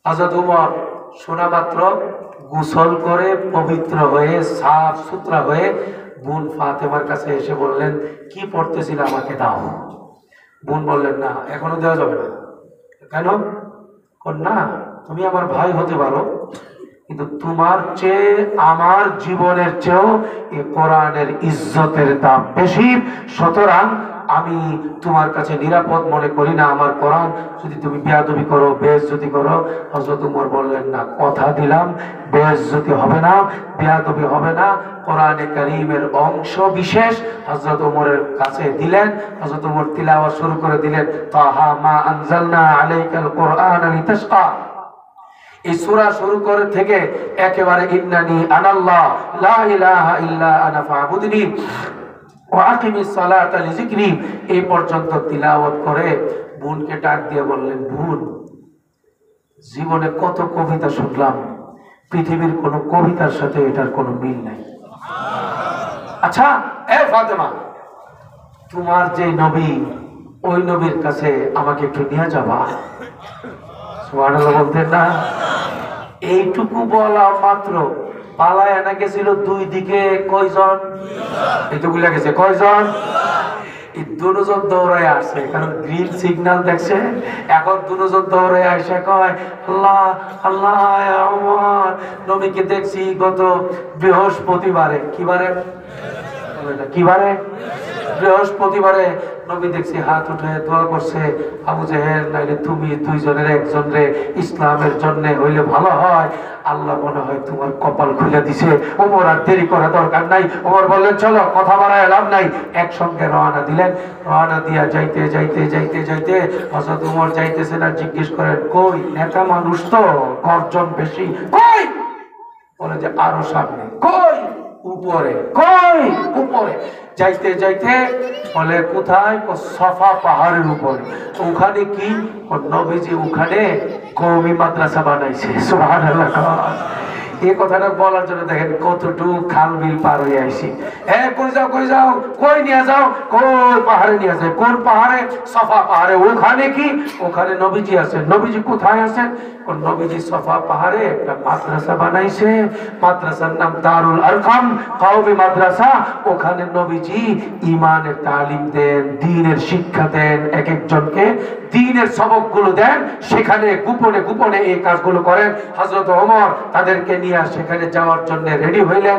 Speaker 1: হযরত ওমর শোনা মাত্র গোসল করে পবিত্র হয়ে সাফ সুতরা হয়ে বোন ফাতেমার কাছে এসে বললেন, কি পড়তেছিল আমাকে দাও। বোন বললেন, না এখনো দেওয়া যাবে না। কেন? না, তুমি আমার ভাই হতে পারো, কিন্তু তোমার চেয়ে আমার জীবনের চেয়েও এই কোরআনের ইজ্জতের দাম বেশি। সুতরাং আমি তোমার কাছে নিরাপদ মনে করি না আমার কোরআন যদি তুমি বেয়াদবি করো, বেইজ্জতি করো। হযরত ওমর বললেন, না, কথা দিলাম, বেইজ্জতি হবে না, বেয়াদবি হবে না। কোরআনে কারীমের অংশ বিশেষ হযরত ওমরের কাছে দিলেন। হযরত ওমর তিলাওয়াত শুরু করে দিলেন, তাহা মা আনজালনা আলাইকাল কোরআন লিতাশকা। এই সূরা শুরু করে থেকে একেবারে ইন্নানি আনাল্লাহ লা ইলাহা ইল্লা আনা ফাবুদনি ওয়া আকিমিস সালাতা লিযিকরি, এই পর্যন্ত তিলাওয়াত করে বোনকে ডাক দিয়ে বললেন, বোন, জীবনে কত কবিতা শুনলাম, পৃথিবীর কোন কবিতার সাথে এটার কোনো মিল নাই। আচ্ছা এ ফাতেমা, তোমার যে নবী, ওই নবীর কাছে আমাকে একটু নিয়ে যাবা। সুবহানাল্লাহ বলতেন না? এইটুকু বলা মাত্র পালায় আনা গেছিল দুই দিকে কয়জন? এইটুকু লেগেছে কয়জন? এই দুজন দৌড়ায় আসছে, কারণ গ্রিন সিগন্যাল দেখছে। এখন দুজন দৌড়ায় আসে, কয়, আল্লাহ আল্লাহ, আমার নবীকে দেখছি গত বৃহস্পতিবারে। কি বারে? কি বারে? বৃহস্পতিবারে নবী দেখছি হাত উঠে দোয়া করছে, আবু জেহেল নাইলে তুমি দুইজনের একজনরে ইসলামের জন্য হইলে ভালো হয়। আল্লাহ মনে হয় তোমার কপাল খুলে দিছে। ওমর আর দেরি করা দরকার নাই। ওমর বললেন, চলো, কথা বাড়ায় লাভ নাই। একসঙ্গে রওনা দিলেন। রওনা দিয়া যাইতে যাইতে যাইতে যাইতে হযরত ওমর যাইতেছেন আর জিজ্ঞেস করেন, কই নেতা মানুষ তো গর্জন বেশি, কই? বলে যে আরো সামনে। কই? উপরে। কই? উপরে। যাইতে যাইতে বলে কোথায়? সফা পাহাড়ের উপরে। ওখানে কি? নবীজি ওখানে কওমি মাদ্রাসা বানাইছে। সুবহানাল্লাহ। এই কথাটা বলার জন্য দেখেন কতটুকু খাল বিল পার হয়ে আইছি। কই যাও, কই যাও, কই নিয়ে যাও? কই পাহাড়ে নিয়ে যায়। কোন পাহাড়ে? সফা পাহাড়ে। ওখানে কি? ওখানে নবীজি আছেন। নবীজি কোথায় আছেন? নবীজি সফা পাহাড়ে একটা মাদ্রাসা বানাইছে। মাদ্রাসার নাম দারুল আরকাম কওমি মাদ্রাসা। ওখানে নবীজি ইমানের তালিম দেন, দ্বীনের শিক্ষা দেন, এক একজনকে দ্বীনের সবকগুলো দেন। সেখানে গোপনে গোপনে এই কাজগুলো করেন। হযরত ওমর তাদেরকে নিয়ে সেখানে যাওয়ার জন্য রেডি হইলেন।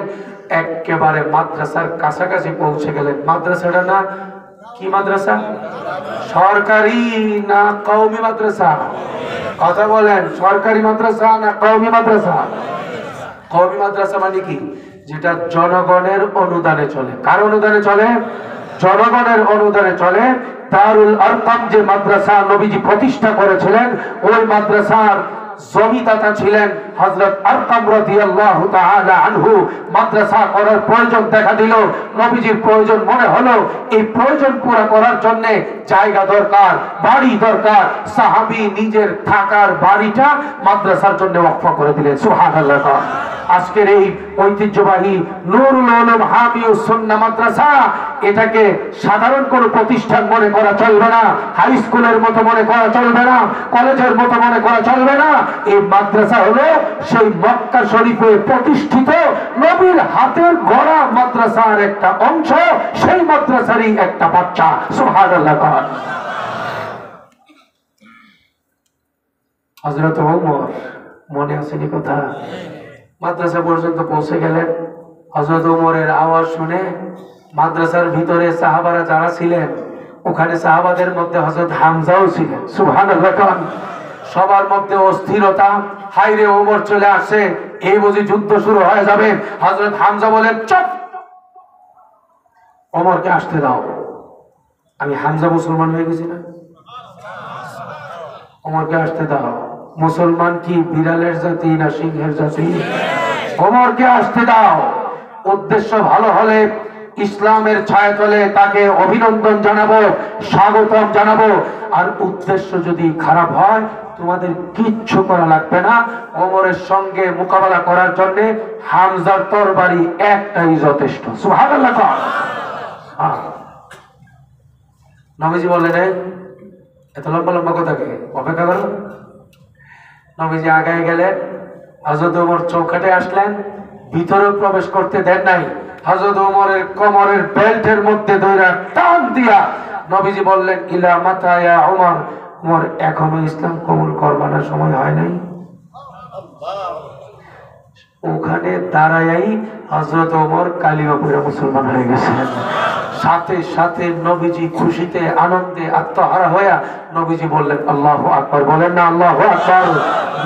Speaker 1: একেবারে মাদ্রাসার কাছাকাছি পৌঁছে গেলেন। মাদ্রাসাটা না কি মাদ্রাসা? সরকারি না কওমি মাদ্রাসা? কথা বলেন, সরকারি মাদ্রাসা না কওমি মাদ্রাসা? কওমি মাদ্রাসা মানে কি? যেটা জনগণের অনুদানে চলে। কার অনুদানে চলে? জনগণের অনুদানে চলে। দারুল আরকাম যে মাদ্রাসা নবীজি প্রতিষ্ঠা করেছিলেন, ওই মাদ্রাসার জমিদাতা ছিলেন হযরত আরকাম রাদিয়াল্লাহু তাআলা আনহু। মাদ্রাসা করার প্রয়োজন দেখা দিল, নবীজির প্রয়োজন মনে হলো। এই প্রয়োজন পুরো করার জন্য জায়গা দরকার, বাড়ি দরকার। সাহাবী নিজের থাকার বাড়িটা মাদ্রাসার জন্য ওয়াকফ করে দিলেন। সুবহানাল্লাহ। আজকের এই ঐতিহ্যবাহী নুরুল উলুম হামিউস সুন্নাহ মাদ্রাসা, এটাকে সাধারণ কোনো প্রতিষ্ঠান মনে করা চলবে না, হাই স্কুলের মতো মনে করা চলবে না, কলেজের মতো মনে করা চলবে না। এই মাদ্রাসা হলো সেই মক্কা শরীফে প্রতিষ্ঠিত নবীর হাতের গড়া মাদ্রাসার একটা অংশ, সেই মাদ্রাসারই একটা বাচ্চা। সুবহানাল্লাহ। হযরত ওমর, মনে আসেনি কথা? মাদ্রাসা পর্যন্ত পৌঁছে গেলেন। হযরত ওমরের আওয়াজ শুনে মাদ্রাসার ভিতরে সাহাবারা যারা ছিলেন, ওখানে সাহাবাদের মধ্যে হযরত হামজাও ছিলেন। সুবহানাল্লাহ। সবার মধ্যে অস্থিরতা, হাইরে ওমর চলে আসে, এই বুঝি যুদ্ধ শুরু হয়ে যাবে। হযরত হামজা বলেন, চুপ, ওমরকে আসতে দাও। আমি হামজা মুসলমান হয়ে গেছি না? ওমরকে আসতে দাও। মুসলমান কি বিড়ালের জাতি না সিংহের জাতি? ওমরকে আসতে দাও। উদ্দেশ্য ভালো হলে ইসলামের ছায়াতলে তাকে অভিনন্দন জানাবো, স্বাগতম জানাবো। আর উদ্দেশ্য যদি খারাপ হয়, তোমাদের কিচ্ছু করা লাগবে না। ওমরের সঙ্গে মোকাবেলা করার জন্য হামজার তরবারি একটাই যথেষ্ট। সুবহানাল্লাহ। নবীজি বললেন, এত লম্বা লম্বা কথা কে অপেক্ষা করো। নবীজি আগায় গেলেন, হযরত ওমর চৌকাঠে আসলেন, ভিতরে প্রবেশ করতে দেন নাই। হযরত ওমরের কোমরের বেল্টের মধ্যে ধরে টান দিয়া নবীজি বললেন, ইলা মাতা ইয়া ওমর, ওমর এখনো ইসলাম কবুল করবার সময় হয় নাই। ওখানে দাঁড়াই হযরত ওমর কালিমা পড়ে মুসলমান হয়ে গেছেন। সাথে সাথে নবীজি খুশিতে আনন্দে আত্মহারা হইয়া নবীজি বললেন, আল্লাহু আকবার। বলেন না আল্লাহু আকবার।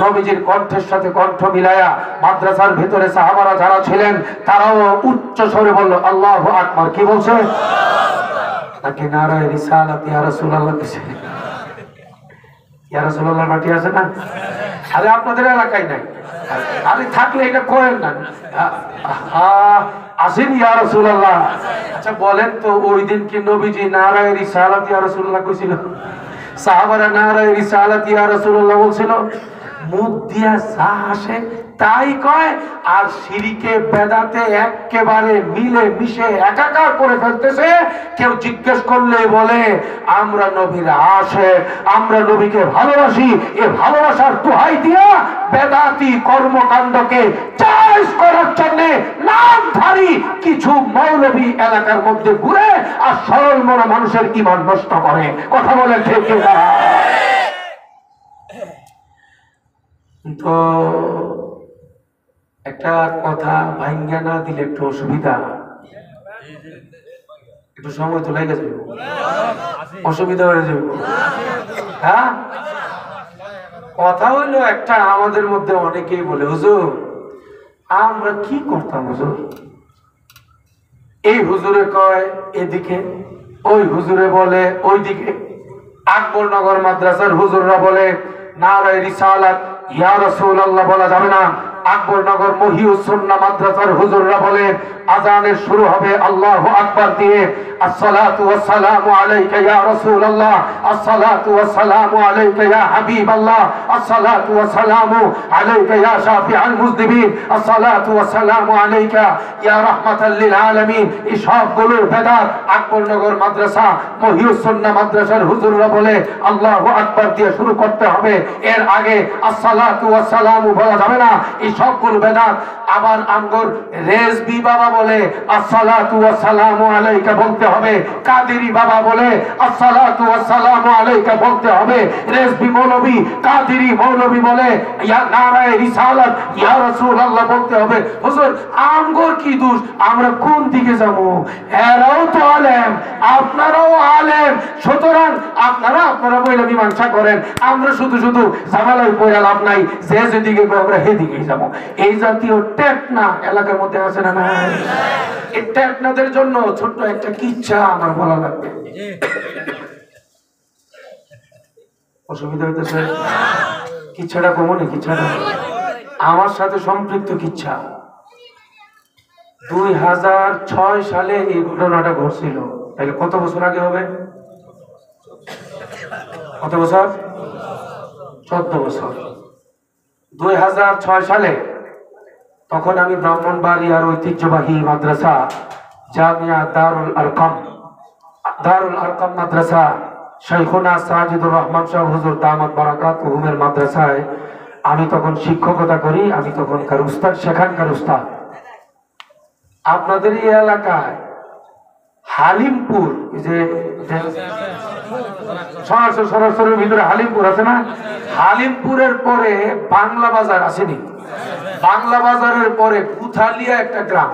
Speaker 1: নবীজির কণ্ঠের সাথে কণ্ঠ মিলায়া মাদ্রাসার ভিতরে সাহাবারা যারা ছিলেন তারাও উচ্চ স্বরে বলল, আল্লাহু আকবার। কি বলছে? তাকে নারায়ে রিসালাত ইয়া রাসূলুল্লাহ দিছে। ইয়া রাসূলুল্লাহ মাটি আছে না? আরে আপনাদের এলাকায় নাই, আরে থাকলে এটা করেন না। আসেন ইয়া রাসূলুল্লাহ। আচ্ছা বলেন তো, ওই দিন কি নবীজি নারায়ে রিসালাত ইয়া রাসূলুল্লাহ কইছিল? সাহাবারা নারায়ে রিসালাত ইয়া রাসূলুল্লাহ বলছিল? মুখ দিয়া যা আসে তাই কয়, আর শিরকে বেদাতে একেবারে মিলে মিশে একাকার করে ফেলতেছে। কেউ জিজ্ঞেস করলে বলে আমরা নবীর আশিক, আমরা নবীকে ভালোবাসি। এ ভালোবাসার দোহাই দিয়া বেদাতি কর্মকাণ্ডকে চাষ করার জন্য নামধারী কিছু মৌলভী এলাকার মধ্যে ঘুরে আর সরল মনা মানুষের ঈমান নষ্ট করে। কথা বলেন ঠিক কিনা? তো একটা কথা ভাঙ্গা না দিলে একটু অসুবিধা, একটু সময় তো লেগে যাবে, অসুবিধা হয়ে যাবে। হ্যাঁ, কথা হইলো একটা, আমাদের মধ্যে অনেকেই বলে, হুজুর আমরা কি করতাম হুজুর? এই হুজুরে কয় এদিকে, ওই হুজুরে বলে ওইদিকে। আকবরনগর মাদ্রাসার হুজুররা বলে নারায়ে রিসালাত ইয়া রাসূলুল্লাহ বলা যাবে না। আকবরনগর মহিউস সুন্নাহ মাদ্রাসার হুজুররা বলে আযানের শুরু হবে আল্লাহু আকবার দিয়ে, আসসালাতু ওয়াসসালামু আলাইকা ইয়া রাসূলুল্লাহ, আসসালাতু ওয়াসসালামু আলাইকা ইয়া হাবিবাল্লাহ, আসসালাতু ওয়াসসালামু আলাইকা ইয়া শাফিউল মুযনিবিন, আসসালাতু ওয়াসসালামু আলাইকা ইয়া রাহমাতাল লিল আলামিন। এই সবগুলোর বেদাত। আকবরনগর মাদ্রাসা মহিউস সুন্নাহ মাদ্রাসার হুজুররা বলে আল্লাহু আকবার দিয়ে শুরু করতে হবে, এর আগে আসসালাতু ওয়াসসালামু বলা যাবে না। এই সবগুলো বেদাত। আবার আমগর রেজবি বাবা বলে আসসালাতু ওয়াসসালামু আলাইকা বলতে হবে, কাদেরি বাবা বলে আসসালাতু ওয়াসসালামু আলাইকা বলতে হবে। রেজবি মৌলভী, কাদেরি মৌলভী বলে ইয়া নারায়ে রিসালাত ইয়া রাসূলুল্লাহ বলতে হবে। হুজুর আমগর কি দোষ? আমরা কোন দিকে যাব? এরাও তো আলেম, আপনারাও আলেম, সুতরাং আপনারা বইলে মীমাংসা করেন। আমরা শুধু শুধু ঝামেলায় পড়ে লাভ নাই, যে যেদিকে আমরা সেদিকেই যাব। এই জাতীয় টেকনা এলাকার মধ্যে আছে না? না, এই টেকনাদের জন্য ছোট্ট একটা কিচ্ছা আমার বলা লাগবে। অসুবিধা হইতেছে? কিচ্ছাটা কমনে, কিচ্ছাটা আমার সাথে সম্পৃক্ত কিচ্ছা। 2006 সালে এই ঘটনাটা ঘটছিল। তাহলে কত বছর আগে হবে? কত বছর? 14 বছর। 2006 সালে তখন আমি ব্রাহ্মণবাড়িয়ার ঐতিহ্যবাহী মাদ্রাসা জামিয়া দারুল আরকাম মাদ্রাসা শাইখুনা সাজিদুর রহমান সাহেব হুজুর দামাত বারাকাতুহুমের মাদ্রাসায় আমি তখন শিক্ষকতা করি। আমি তখনকার উস্তাদ, সেখানকার উস্তাদ। আপনাদের এই এলাকায় হালিমপুর, যে সরাসরির ভিতরে হালিমপুর আছে না? হালিমপুরের পরে বাংলা বাজার আসেনি? বাংলা বাজারের পরে গুথালিয়া একটা গ্রাম,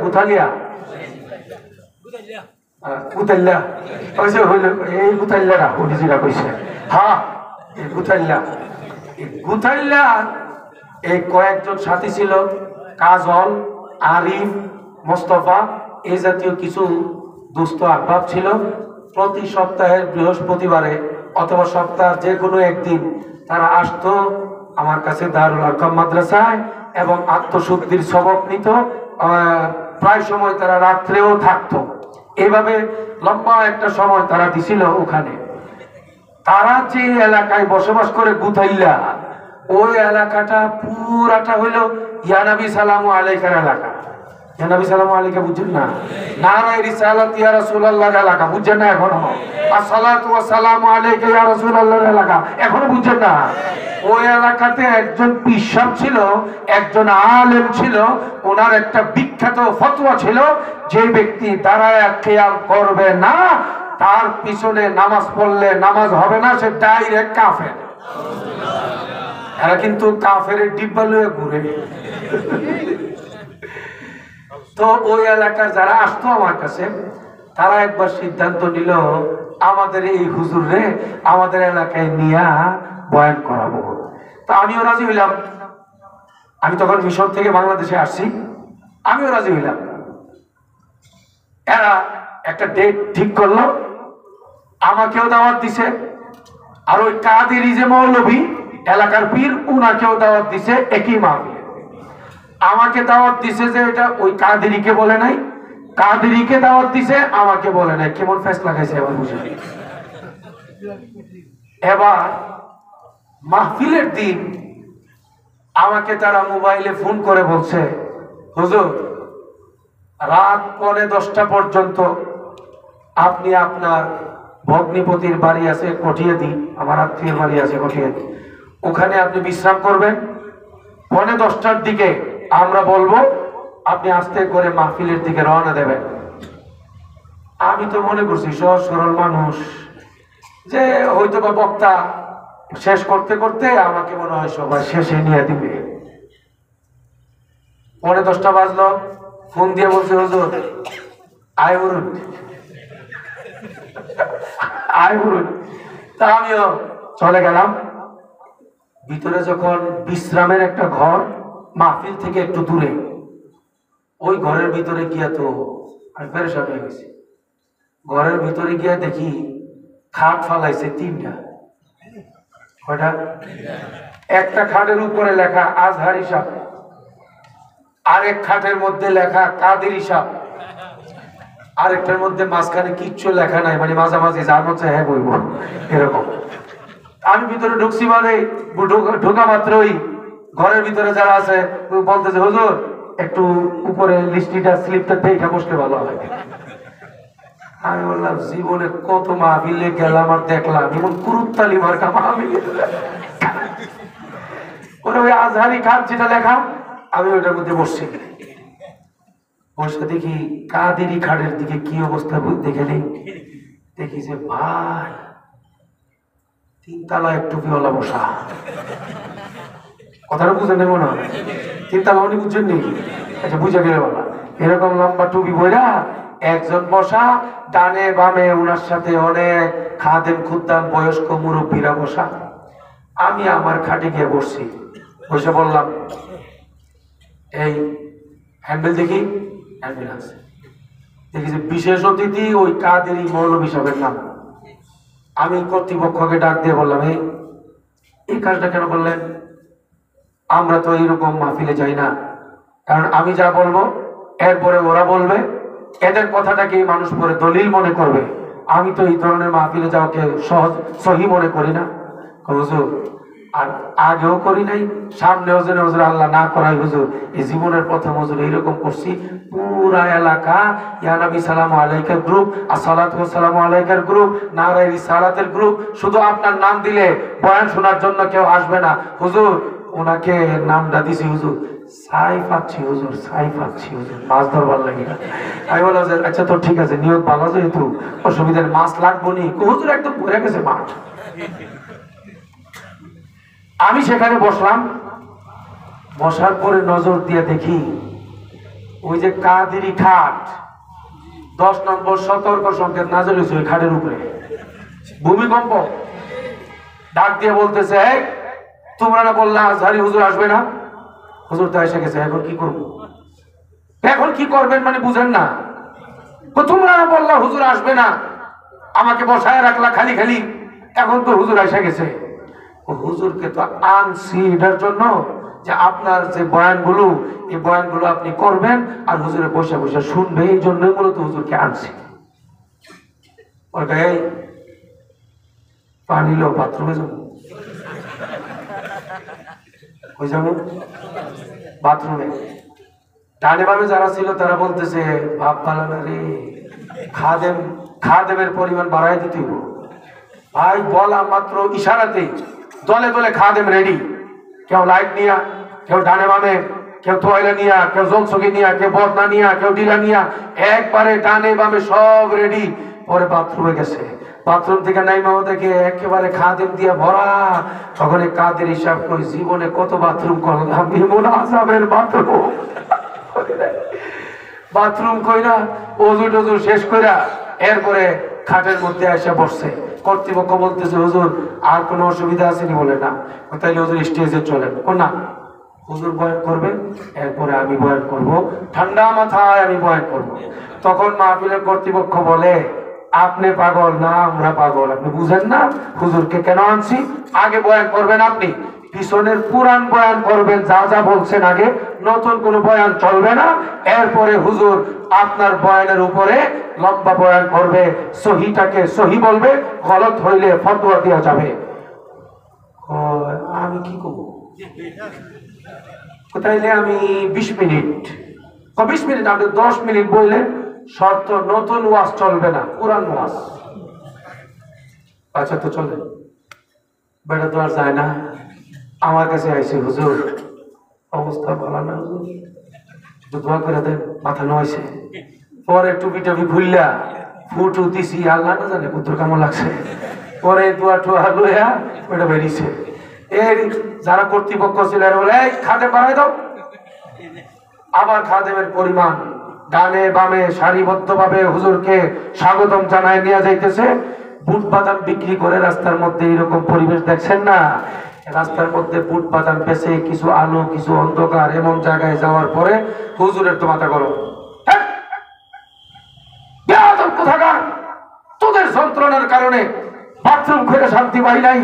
Speaker 1: গুথালিয়া গুতাইল্লা ওই যে হইল এই গুতাইল্লারা উনি যেটা কইছে হ্যাঁ এই গুতাইল্লা এই কয়েকজন সাথী ছিল কাজল আরিফ মোস্তফা এই জাতীয় কিছু দুস্থ আহবাব ছিল প্রতি সপ্তাহের বৃহস্পতিবারে অথবা সপ্তাহের যে কোনো একদিন তারা আসতো আমার কাছে দারুল আরকাম মাদ্রাসায় এবং আত্মশুদ্ধির সবক নিত প্রায় সময় তারা রাত্রেও থাকতো এইভাবে লম্বা একটা সময় তারা দিছিল ওখানে তারা যে এলাকায় বসবাস করে গুতাইল্লা ওই এলাকাটা পুরাটা হইল ইয়া নবী সালামু আলাইকার এলাকা ইয়া নবী সালামু আলাইকা বুঝছেন না নারায়ে রিসালাত ইয়া রাসূলুল্লাহর এলাকা বুঝছেন না এখনো আসসালাতু ওয়াস সালামু আলাইকা ইয়া রাসূলুল্লাহর এলাকা এখনো বুঝছেন না ওই এলাকাতে একজন পিসাব ছিল একজন আলেম ছিল ওনার একটা বিখ্যাত ফতোয়া ছিল যে ব্যক্তি দাঁড়ায় খেয়াল করবে না তার পিছনে নামাজ পড়লে নামাজ হবে না সে ডাইরেক্ট কাফের এরা কিন্তু কাফের ডিব্বা লয়ে ঘুরে তো ওই এলাকার যারা আসতো আমার কাছে তারা একবার সিদ্ধান্ত নিল আমাদের এই হুজুরে আমাদের এলাকায় নিয়ে বয়ান করাবো তো আমিও রাজি হইলাম আমি তখন মিশর থেকে বাংলাদেশে আসছি আমিও রাজি হইলাম এরা একটা ডেট ঠিক করলো আমাকেও দাওয়াত দিছে আর ওই কাদেরি যে মৌলভী এলাকার পীর উনাকেও দাওয়াত দিছে একই মাহফিলে আমাকে দাওয়াত দিছে যে এটা ওই কাদেরিকে বলে নাই কাদেরিকে দাওয়াত দিছে আমাকে বলে নাই কেমন ফেস লাগাইছে এবার বুঝে এবার মাহফিলের দিন আমাকে তারা মোবাইলে ফোন করে বলছে হুজুর রাত 10:45 পর্যন্ত আপনি আপনার ভগ্নিপতির বাড়ি আছে কঠিয়াদি আমার আত্মীয়ের বাড়ি আছে কঠিয়াদি ওখানে আপনি বিশ্রাম করবেন 10:45 দিকে আমরা বলবো আপনি আস্তে করে মাহফিলের দিকে রওনা দেবেন আমি তো মনে করছি সহজ সরল মানুষ যে হয়তো বা বক্তা শেষ করতে করতে আমাকে মনে হয় সবাই শেষে নিয়ে দিবে 10:45 বাজলো ফোন দিয়ে বলছে হুজুর আয় বলুন আয় বলুন তা আমিও চলে গেলাম ভিতরে যখন বিশ্রামের একটা ঘর মাহফিল থেকে একটু দূরে ওই ঘরের ভিতরে গিয়া তো আমি পেরেশান হয়ে গেছি ঘরের ভিতরে গিয়া দেখি খাট ফালাইছে 3টা কয়টা একটা খাটের উপরে লেখা আজহারি সাহেব আরেক খাটের মধ্যে লেখা কাদেরি সাহেব আরেকটার মধ্যে মাঝখানে কিচ্ছু লেখা নাই মানে মাঝামাঝি যার মধ্যে হ্যাঁ বইব এরকম আমি ভিতরে ঢুকছি মানে ঢোকা মাত্রই ঘরের ভিতরে যারা আছে বলতেছে হুজুর একটু উপরে লিস্টিটা স্লিপটা দেখে বসলে ভালো হয় আমি বললাম জীবনে কত মাহফিলে গেলাম আর দেখলাম এমন কুরুত্তালি মার্কা মাহফিল ওই আজহারি খাট যেটা লেখা আমি ওইটার মধ্যে বসছি বসে দেখি কাদেরি খাটের দিকে কি অবস্থা দেখে নেই দেখি যে ভাই 3 তলায় টুপিওয়ালা বসা কথাটা বুঝে নেব না 3 তলা উনি বুঝছেন নি আচ্ছা বুঝে গেলে বলা এরকম লম্বা টুপি বইরা একজন বসা ডানে বামে ওনার সাথে অনেক খাদেম খুদ্দাম বয়স্ক মুরব্বীরা বসা আমি আমার খাটে গিয়ে বসছি বসে বললাম এই হ্যান্ডেল দেখি হ্যান্ডেল আছে দেখি যে বিশেষ অতিথি ওই কাদেরি মৌলভী সাহেবের নাম আমি কর্তৃপক্ষকে ডাক দিয়ে বললাম এই কাজটা কেন বললেন আমরা তো এইরকম মাহফিলে যাই না কারণ আমি যা বলবো এরপরে ওরা বলবে এদের কথাটাকে মানুষ পরে দলিল মনে করবে আমি তো এই ধরনের মাহফিলে যাওয়াকে সহজ সহি মনে করি না হুজুর আর আগেও করি নাই সামনেও যেন হুজুর আল্লাহ না করাই হুজুর এই জীবনের প্রথম হুজুর এইরকম করছি পুরা এলাকা ইয়া নবী সালামু আলাইকার গ্রুপ আসসালাতু ওয়াসসালামু আলাইকার গ্রুপ নারায়ে রিসালাতের গ্রুপ শুধু আপনার নাম দিলে বয়ান শোনার জন্য কেউ আসবে না হুজুর ওনাকে নামটা দিছি হুজুর সাই পাচ্ছি হুজুর সাই পাচ্ছি হুজুর মাছ ধরবার লাগে না আমি বললাম আচ্ছা তো ঠিক আছে নিয়ত ভালো যেহেতু অসুবিধার মাছ লাগবো নি হুজুর একদম ভরে গেছে মাছ আমি সেখানে বসলাম বসার পরে নজর দিয়ে দেখি ওই যে কাদেরি খাট 10 নম্বর সতর্ক সংকেত নাযিল হয়েছে ওই খাটের উপরে, ভূমিকম্প। ডাক দিয়ে বলতেছে, এই তোমরা না বললা আজহারি হুজুর আসবে না? হুজুর তো এসে গেছে, এখন কি করবো? এখন কি করবেন মানে বুঝেন না? তোমরা না বললা হুজুর আসবে না, আমাকে বসায় রাখলা খালি খালি, এখন তো হুজুর এসে গেছে। হুজুরকে তো আনছি এটার জন্য যে আপনার যে বয়ানগুলো, এই বয়ানগুলো আপনি করবেন আর হুজুরে বসে বসে শুনবে, এই জন্যই মূলত হুজুরকে আনছি। এই পানি লো, বাথরুমে যাবো, ওই যাবো বাথরুমে। ডানে বামে যারা ছিল তারা বলতেছে, বাপ পালানা রে, খাদেমের পরিমাণ বাড়াই দিতে হইব। ভাই বলা মাত্র ইশারাতে দলে দলে খাদেম রেডি, কেউ লাইট নিয়া, কেউ ডানে বামে, কেউ তোয়াইলা নিয়া, কেউ জলসকি নিয়া, কেউ বদনা নিয়া, কেউ ডিলা নিয়া, একবারে ডানে বামে সব রেডি। পরে বাথরুমে গেছে, বাথরুম থেকে নাইমা দেখে একেবারে খাদেম দিয়া ভরা। তখন কাদের হিসাব করি, জীবনে কত বাথরুম করলাম, এমন আযাবের বাথরুম। বাথরুম কইরা ওযু টজু শেষ কইরা এরপরে খাটের মধ্যে এসে বসছে। কর্তৃপক্ষ বলতেছে, হুজুর আর কোনো অসুবিধা আছে নি? বলে না। তাইলে হুজুর স্টেজে চলেন। না, হুজুর বয়ান করবে, এরপরে আমি বয়ান করব, ঠান্ডা মাথায় আমি বয়ান করব। তখন মাহফিলের কর্তৃপক্ষ বলে, আপনি পাগল না আমরা পাগল, আপনি বুঝেন না হুজুরকে কেন আনছি? আগে বয়ান করবেন আপনি, পিছনের পুরান বয়ান করবেন, যা যা বলছেন আগে, নতুন কোনো বয়ান চলবে না। এরপরে হুজুর আপনার বয়ানের উপরে লম্বা বয়ান করবে, সহিটাকে সহি বলবে, গলত হইলে ফতোয়া দেওয়া যাবে। আমি কি করবো? তাইলে আমি 20 মিনিট, 20 মিনিট, আপনি 10 মিনিট বললেন, শর্ত নতুন ওয়াজ চলবে না, পুরান ওয়াজ। আচ্ছা তো চলে, বেটা তো আর যায় না। আমার কাছে আইসে, হুজুর অবস্থা ভালো না, হুজুর একটু দোয়া করে দেন, মাথা নয়ছে। পরে টুপি টুপি খুললা ফুটু দিছি, আল্লাহ না জানে পুত্র কেমন লাগছে। পরে দোয়া টুয়া লইয়া ওটা বেরিয়েছে। এর যারা কর্তৃপক্ষ ছিল বলে, এই খাদে বাড়াই দাও। আবার খাদেমের পরিমাণ ডানে বামে সারিবদ্ধ ভাবে হুজুরকে স্বাগতম জানায় নিয়ে যাইতেছে। বুট বাদাম বিক্রি করে রাস্তার মধ্যে এরকম পরিবেশ দেখছেন না? রাস্তার মধ্যে বুট বাদাম বেচে কিছু আলো কিছু অন্ধকার, এমন জায়গায় যাওয়ার পরে হুজুরের তো মাথা গরম। কোথাকার, তোদের যন্ত্রণার কারণে বাথরুম করে শান্তি পাই নাই,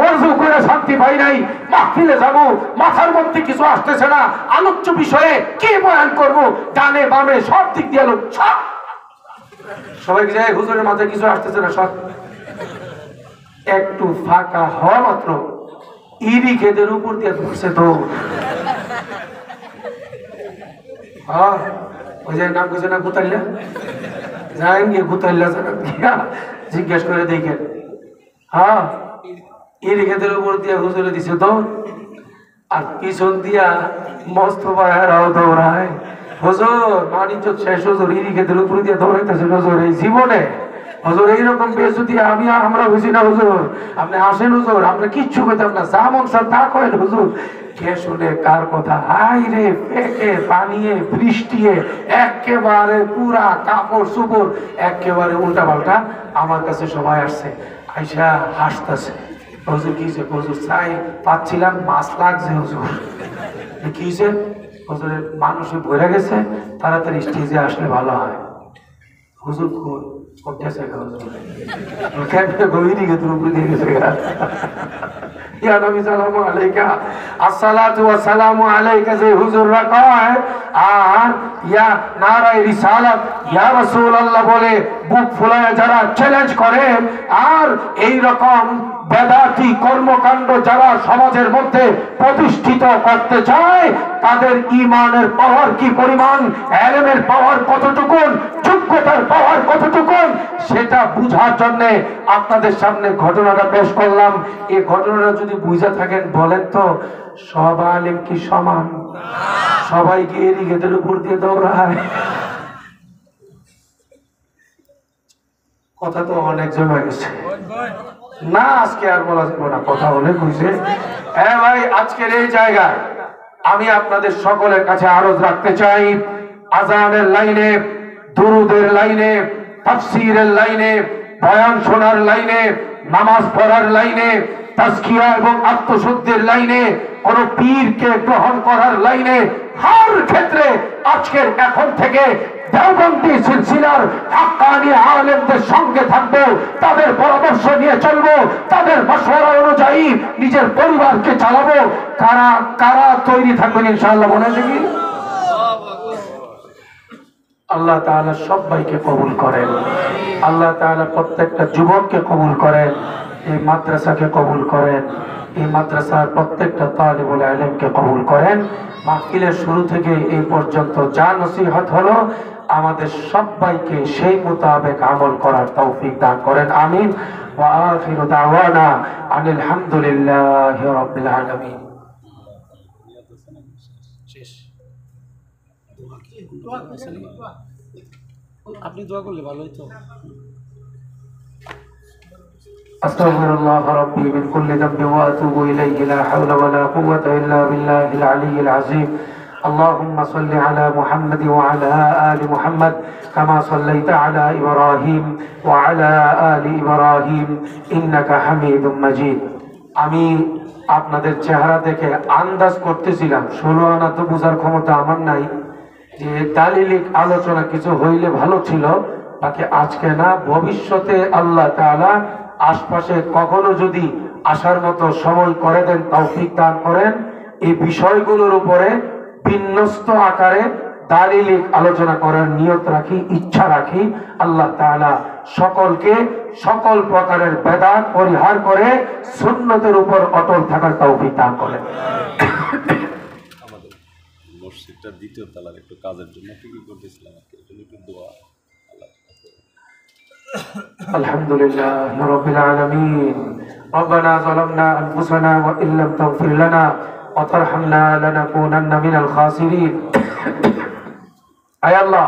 Speaker 1: ওযু করে শান্তি পাই নাই, মাহফিলে যাব মাথার মধ্যে কিছু আসতেছে না, আলোচ্য বিষয়ে কি বয়ান করব, ডানে বামে সব দিক দিয়ে লোক সব সবাইকে যায়, হুজুরের মাথায় কিছু আসতেছে না, সব একটু ফাঁকা হওয়া মাত্র ইরি খেদের উপর দিয়ে ধরছে। তো ওই যে নাম কিছু না গুতাইলা, যাই গিয়ে গুতাইলা জিজ্ঞেস করে দেখেন। হ্যাঁ, ইরি খেদের উপর দিয়ে হুজুরে দিছে তো, আর পিছন দিয়া মস্ত ভাইয়ারাও দৌড়ায়। হুজুর বাণিজ্য শেষ, হুজুর ইরি খেদের উপর দিয়ে দৌড়াইতেছে। হুজুর এই জীবনে হুজুর এইরকম বেজুতি আমরা বুঝি না। হুজুর আপনি আসেন, হুজুর আমরা কিচ্ছু পেতাম না, যা মন স্যার তা করেন। হুজুর কে শুনে কার কথা, হাই রে পেকে পানিয়ে বৃষ্টিয়ে একেবারে পুরা কাপড় চুপড় একেবারে উল্টা পাল্টা। আমার কাছে সবাই আসছে, আইসা হাসতেছে। হুজুর কি হয়েছে? হুজুর চাই পাচ্ছিলাম, মাছ লাগছে। হুজুর কি হয়েছে? হুজুরের মানুষে ভরে গেছে, তাড়াতাড়ি স্টেজে আসলে ভালো হয়। হুজুর আসসালাতু ওয়াসসালামু আলাইকা যে হুজুররা কয়, আর ইয়া নারায়ে রিসালাত ইয়া রাসূলুল্লাহ বলে বুক ফুলায় যারা চ্যালেঞ্জ করে, আর এই রকম বেদাতি কর্মকাণ্ড যারা সমাজের মধ্যে প্রতিষ্ঠিত করতে চায়, তাদের ঈমানের পাওয়ার কি পরিমাণ, ইলমের পাওয়ার কতটুকু, যোগ্যতার পাওয়ার কতটুকু, সেটা বুঝার জন্য আপনাদের সামনে ঘটনাটা পেশ করলাম। এই ঘটনাটা যদি বুঝে থাকেন বলেন তো, সব আলেম কি সমান? সবাইকে এদিকের উপর দিয়ে দৌড়ায়। কথা তো অনেক জমা গেছে না, আজকে আর বলা যাবে না, কথা অনেক হয়েছে। হ্যাঁ ভাই, আজকের এই জায়গায় আমি আপনাদের সকলের কাছে আরজ রাখতে চাই, আজানের লাইনে দুরুদের লাইনে, তাফসীরের লাইনে, বয়ান শোনার লাইনে, নামাজ পড়ার লাইনে, তাজকিয়া এবং আত্মশুদ্ধির লাইনে, কোন পীরকে গ্রহণ করার লাইনে, হর ক্ষেত্রে আজকের এখন থেকে দেওবন্দি সিলসিলার হাক্কানি আলেমদের সঙ্গে থাকবো, তাদের পরামর্শ নিয়ে চলবো, তাদের মাশওয়ারা অনুযায়ী নিজের পরিবারকে চালাবো। কারা কারা তৈরি থাকবেন ইনশাআল্লাহ বলে দেখি? আল্লাহ তাআলা সবাইকে কবুল করেন। আল্লাহ তাআলা প্রত্যেকটা যুবককে কবুল করেন, এই মাদ্রাসাকে কবুল করেন, এই মাদ্রাসার প্রত্যেকটা তালিবুল ইলমকে কবুল করেন। মাহফিলের শুরু থেকে এই পর্যন্ত যা নসিহত হলো আমাদের সবাইকে সেই মোতাবেক আমল করার তৌফিক দান করেন, আমিন। ওয়া আখিরু দাওয়ানা আনিল হামদুলিল্লাহি রাব্বিল আলামিন।
Speaker 2: আপনি দোয়া করলে ভালো হতো।
Speaker 1: আস্তাগফিরুল্লাহ রাব্বি মিন কুল্লি যামবিন ওয়া আতুবু ইলাইহি লা হাওলা ওয়া লা কুওয়াতা ইল্লা বিল্লাহিল আলিয়্যিল আযীম। اللهم صل على محمد وعلى آل محمد كما صليت على إبراهيم وعلى آل إبراهيم إنك حميد مجيد। আমি আপনাদের চেহারা দেখে আন্দাজ করতেছিলাম, 16 আনা তো বোঝার ক্ষমতা আমার নাই, যে দালিলিক আলোচনা কিছু হইলে ভালো ছিল, বাকি আজকে না, ভবিষ্যতে আল্লাহ তাআলা আশপাশে কখনো যদি আসার মতো সময় করে দেন, তৌফিক দান করেন, এই বিষয়গুলোর উপরে বিন্যস্ত আকারে দালিলিক আলোচনা করার নিয়ত রাখি, ইচ্ছা রাখি। আল্লাহ তাআলা সকলকে সকল প্রকারের বেদাত পরিহার করে সুন্নতের উপর অটল থাকার তৌফিক দান করেন।
Speaker 3: আমাদের মসজিদটার দ্বিতীয় তলার একটু কাজের জন্য কি করতেছিলাম, একটু দোয়া।
Speaker 1: আলহামদুলিল্লাহ রাব্বিল আলামিন। রব্বানা যালামনা আনফুসানা ওয়া ইল্লাম তাগফির লানা ওয়া তারহামনা লানাকুনান্না মিনাল খাসিরিন। আয় আল্লাহ,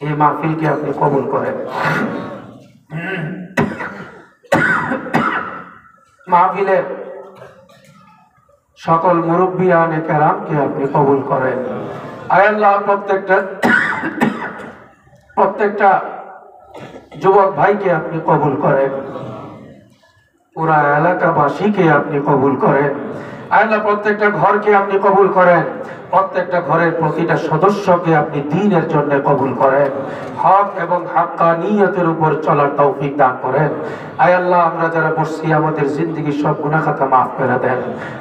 Speaker 1: এই মাহফিলকে আপনি কবুল করেন। মাহফিলের সকল মুরব্বিয়ানে কেরামকে আপনি কবুল করেন। আয় আল্লাহ, প্রত্যেকটা যুবক ভাইকে আপনি কবুল করেন, পুরা এলাকাবাসীকে আপনি কবুল করেন। আল্লাহ, প্রত্যেকটা ঘরকে আপনি কবুল করেন, প্রত্যেকটা ঘরের প্রতিটা সদস্যকে আপনি দ্বীনের জন্য কবুল করেন, হক এবং হাক্কানিয়তের উপর চলার তৌফিক দান করেন। আয় আল্লাহ, আমরা যারা বসছি আমাদের জিন্দেগির সব গুনাহ খাতা মাফ করে দেন।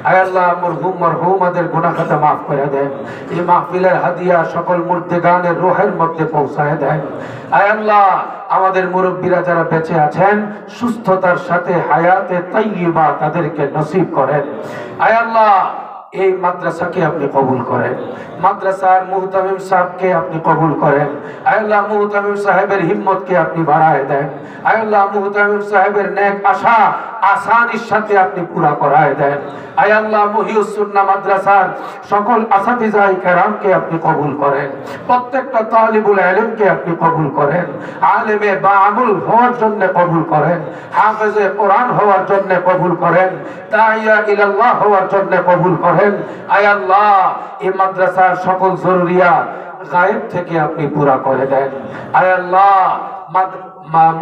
Speaker 1: আয় আল্লাহ, মরহুম মরহুমাদের গুনাহ খাতা মাফ করে দেন। এই মাহফিলের হাদিয়া সকল মুর্দেগানের রূহের মধ্যে পৌঁছায় দেন। আয় আল্লাহ, আমাদের মুরব্বীরা যারা বেঁচে আছেন সুস্থতার সাথে হায়াতে তাইয়্যিবা তাদেরকে নসিব করেন। আয় আল্লাহ, এই মাদ্রাসাকে আপনি কবুল করেন, মাদ্রাসার মুহতামিম সাহেবকে আপনি কবুল করেন। আয় আল্লাহ, মুহতামিম সাহেবের হিম্মতকে আপনি বাড়ায় দেন। আয় আল্লাহ, মুহতামিম সাহেবের নেক আশা আসানির সাথে আপনি পুরা করায় দেন। আয় আল্লাহ, মুহিউস সুন্নাহ মাদ্রাসার সকল আসাতিজায়ে কেরামকে আপনি কবুল করেন, প্রত্যেকটা তালিবুল ইলমকে আপনি কবুল করেন, আলেমে বাআমুল হওয়ার জন্য কবুল করেন, হাফেজে কোরআন হওয়ার জন্য কবুল করেন, দাইয়া ইলাল্লাহ হওয়ার জন্য কবুল করেন। আয় আল্লাহ, এই মাদ্রাসার সকল জরুরিয়াত গায়েব থেকে আপনি পুরা করে দেন। আয় আল্লাহ,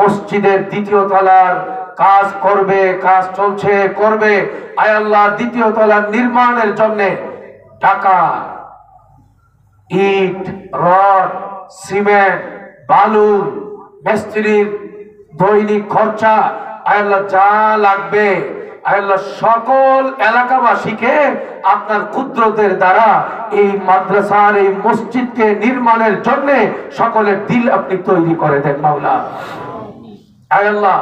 Speaker 1: মসজিদের দ্বিতীয় তলার কাজ করবে, কাজ চলছে, করবে। আয় আল্লাহ, দ্বিতীয় তলার নির্মাণের জন্য টাকা, ইট, রড, সিমেন্ট, বালু, মিস্ত্রির দৈনিক খরচা, আয় আল্লাহ যা লাগবে, আয় আল্লাহ সকল এলাকাবাসীকে আপনার কুদরতের দ্বারা এই মাদ্রাসার এই মসজিদকে নির্মাণের জন্য সকলের দিল আপনি তৈরি করে দেন মাওলা। আয় আল্লাহ,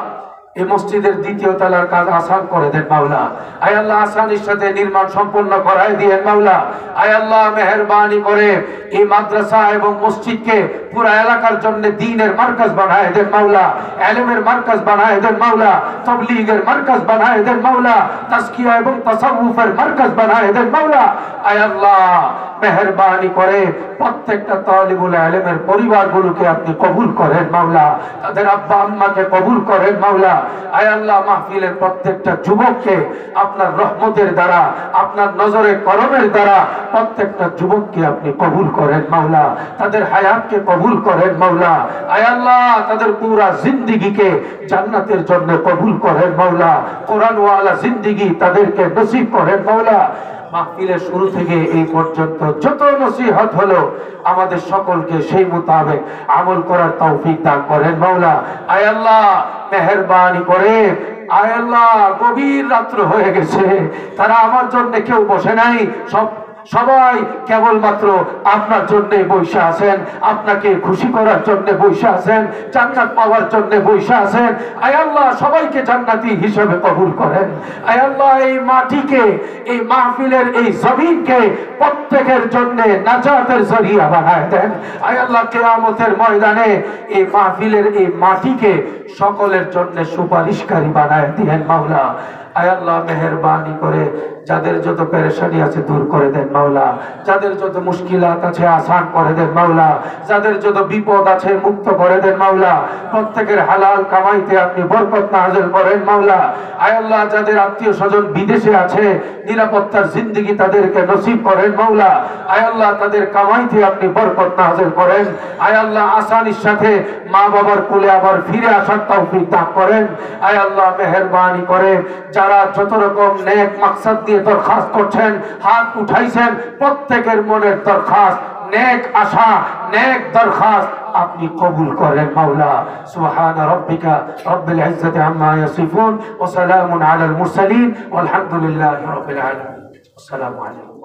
Speaker 1: এই মসজিদের দ্বিতীয় তলার কাজ আসান করে দেন মাওলা। আয় আল্লাহ, আসানির সাথে নির্মাণ সম্পন্ন করায় দিয়েন মাওলা। আয় আল্লাহ, মেহেরবানি করে এই মাদ্রাসা এবং মসজিদকে পুরা এলাকার জন্য দ্বীনের মার্কাজ বানায় দেন মাওলা, ইলমের মার্কাজ বানায় দেন মাওলা, তাবলীগের মার্কাজ বানায় দেন মাওলা, তাজকিয়া এবং তাসাউফের মার্কাজ বানায় দেন মাওলা। আয় আল্লাহ, মেহেরবানি করে প্রত্যেকটা তালিবুল ইলমের পরিবারগুলোকে আপনি কবুল করেন মাওলা, তাদের আব্বা আম্মাকে কবুল করেন মাওলা। আয় আল্লাহ মাহফিলের প্রত্যেকটা যুবককে আপনার রহমতের দ্বারা, আপনার নজরে করমের দ্বারা প্রত্যেকটা যুবককে আপনি কবুল করেন মাওলা, তাদের হায়াতকে কবুল করেন মাওলা। আয় আল্লাহ তাদের পুরা জিন্দেগিকে জান্নাতের জন্য কবুল করেন মাওলা, কোরআন ওয়ালা জিন্দেগি তাদেরকে নসিব করেন মাওলা। মাহফিলের শুরু থেকে এই পর্যন্ত যত নসিহত হলো আমাদের সকলকে সেই মোতাবেক আমল করার তৌফিক দান করেন মাওলা। আয় আল্লাহ মেহেরবানি করে, আয় আল্লাহ গভীর রাত্র হয়ে গেছে, তারা আমার জন্য কেউ বসে নাই, সবাই কেবলমাত্র আপনার জন্য বসে আছেন, আপনাকে খুশি করার জন্য বসে আছেন, জান্নাত পাওয়ার জন্য বসে আছেন। আয় আল্লাহ সবাইকে জান্নাতি হিসেবে কবুল করেন। আয় আল্লাহ এই মাটিকে, এই মাহফিলের এই জমিনকে প্রত্যেকের জন্য নাজাতের জরিয়া বানায় দেন। আয় আল্লাহ কিয়ামতের ময়দানে এই মাহফিলের এই মাটিকে সকলের জন্য সুপারিশকারী বানায় দিয়েন মাওলা। আয় আল্লাহ মেহেরবানি করে যাদের যত পেরেশানি আছে দূর করে দেন মাওলা, যাদের যত মুশকিলাত আছে আসান করে দেন মাওলা, যাদের যত বিপদ আছে মুক্ত করে দেন মাওলা, প্রত্যেকের হালাল কামাইতে আপনি বরকত নাযিল করেন মাওলা। আয় আল্লাহ যাদের আত্মীয় স্বজন বিদেশে আছে নিরাপত্তার জিন্দেগি তাদেরকে নসিব করেন মাওলা। আয় আল্লাহ তাদের কামাইতে আপনি বরকত নাযিল করেন। আয় আল্লাহ আসানির সাথে মা বাবার কোলে আবার ফিরে আসার তৌফিক দান করেন। আয় আল্লাহ মেহেরবানি করে যারা যত রকম নেক মাকসাদ দিয়ে দরখাস্ত করছেন, হাত উঠাইছেন, প্রত্যেকের মনের দরখাস্ত, নেক আশা, নেক দরখাস্ত আপনি কবুল করেন মাওলা। সুবহান রাব্বিকা রব্বিল ইজ্জাতি আম্মা ইয়াসিফুন ওয়া সালামুন আলাল মুরসালিন ওয়ালহামদুলিল্লাহি রাব্বিল আলামিন। আসসালামু আলাইকুম।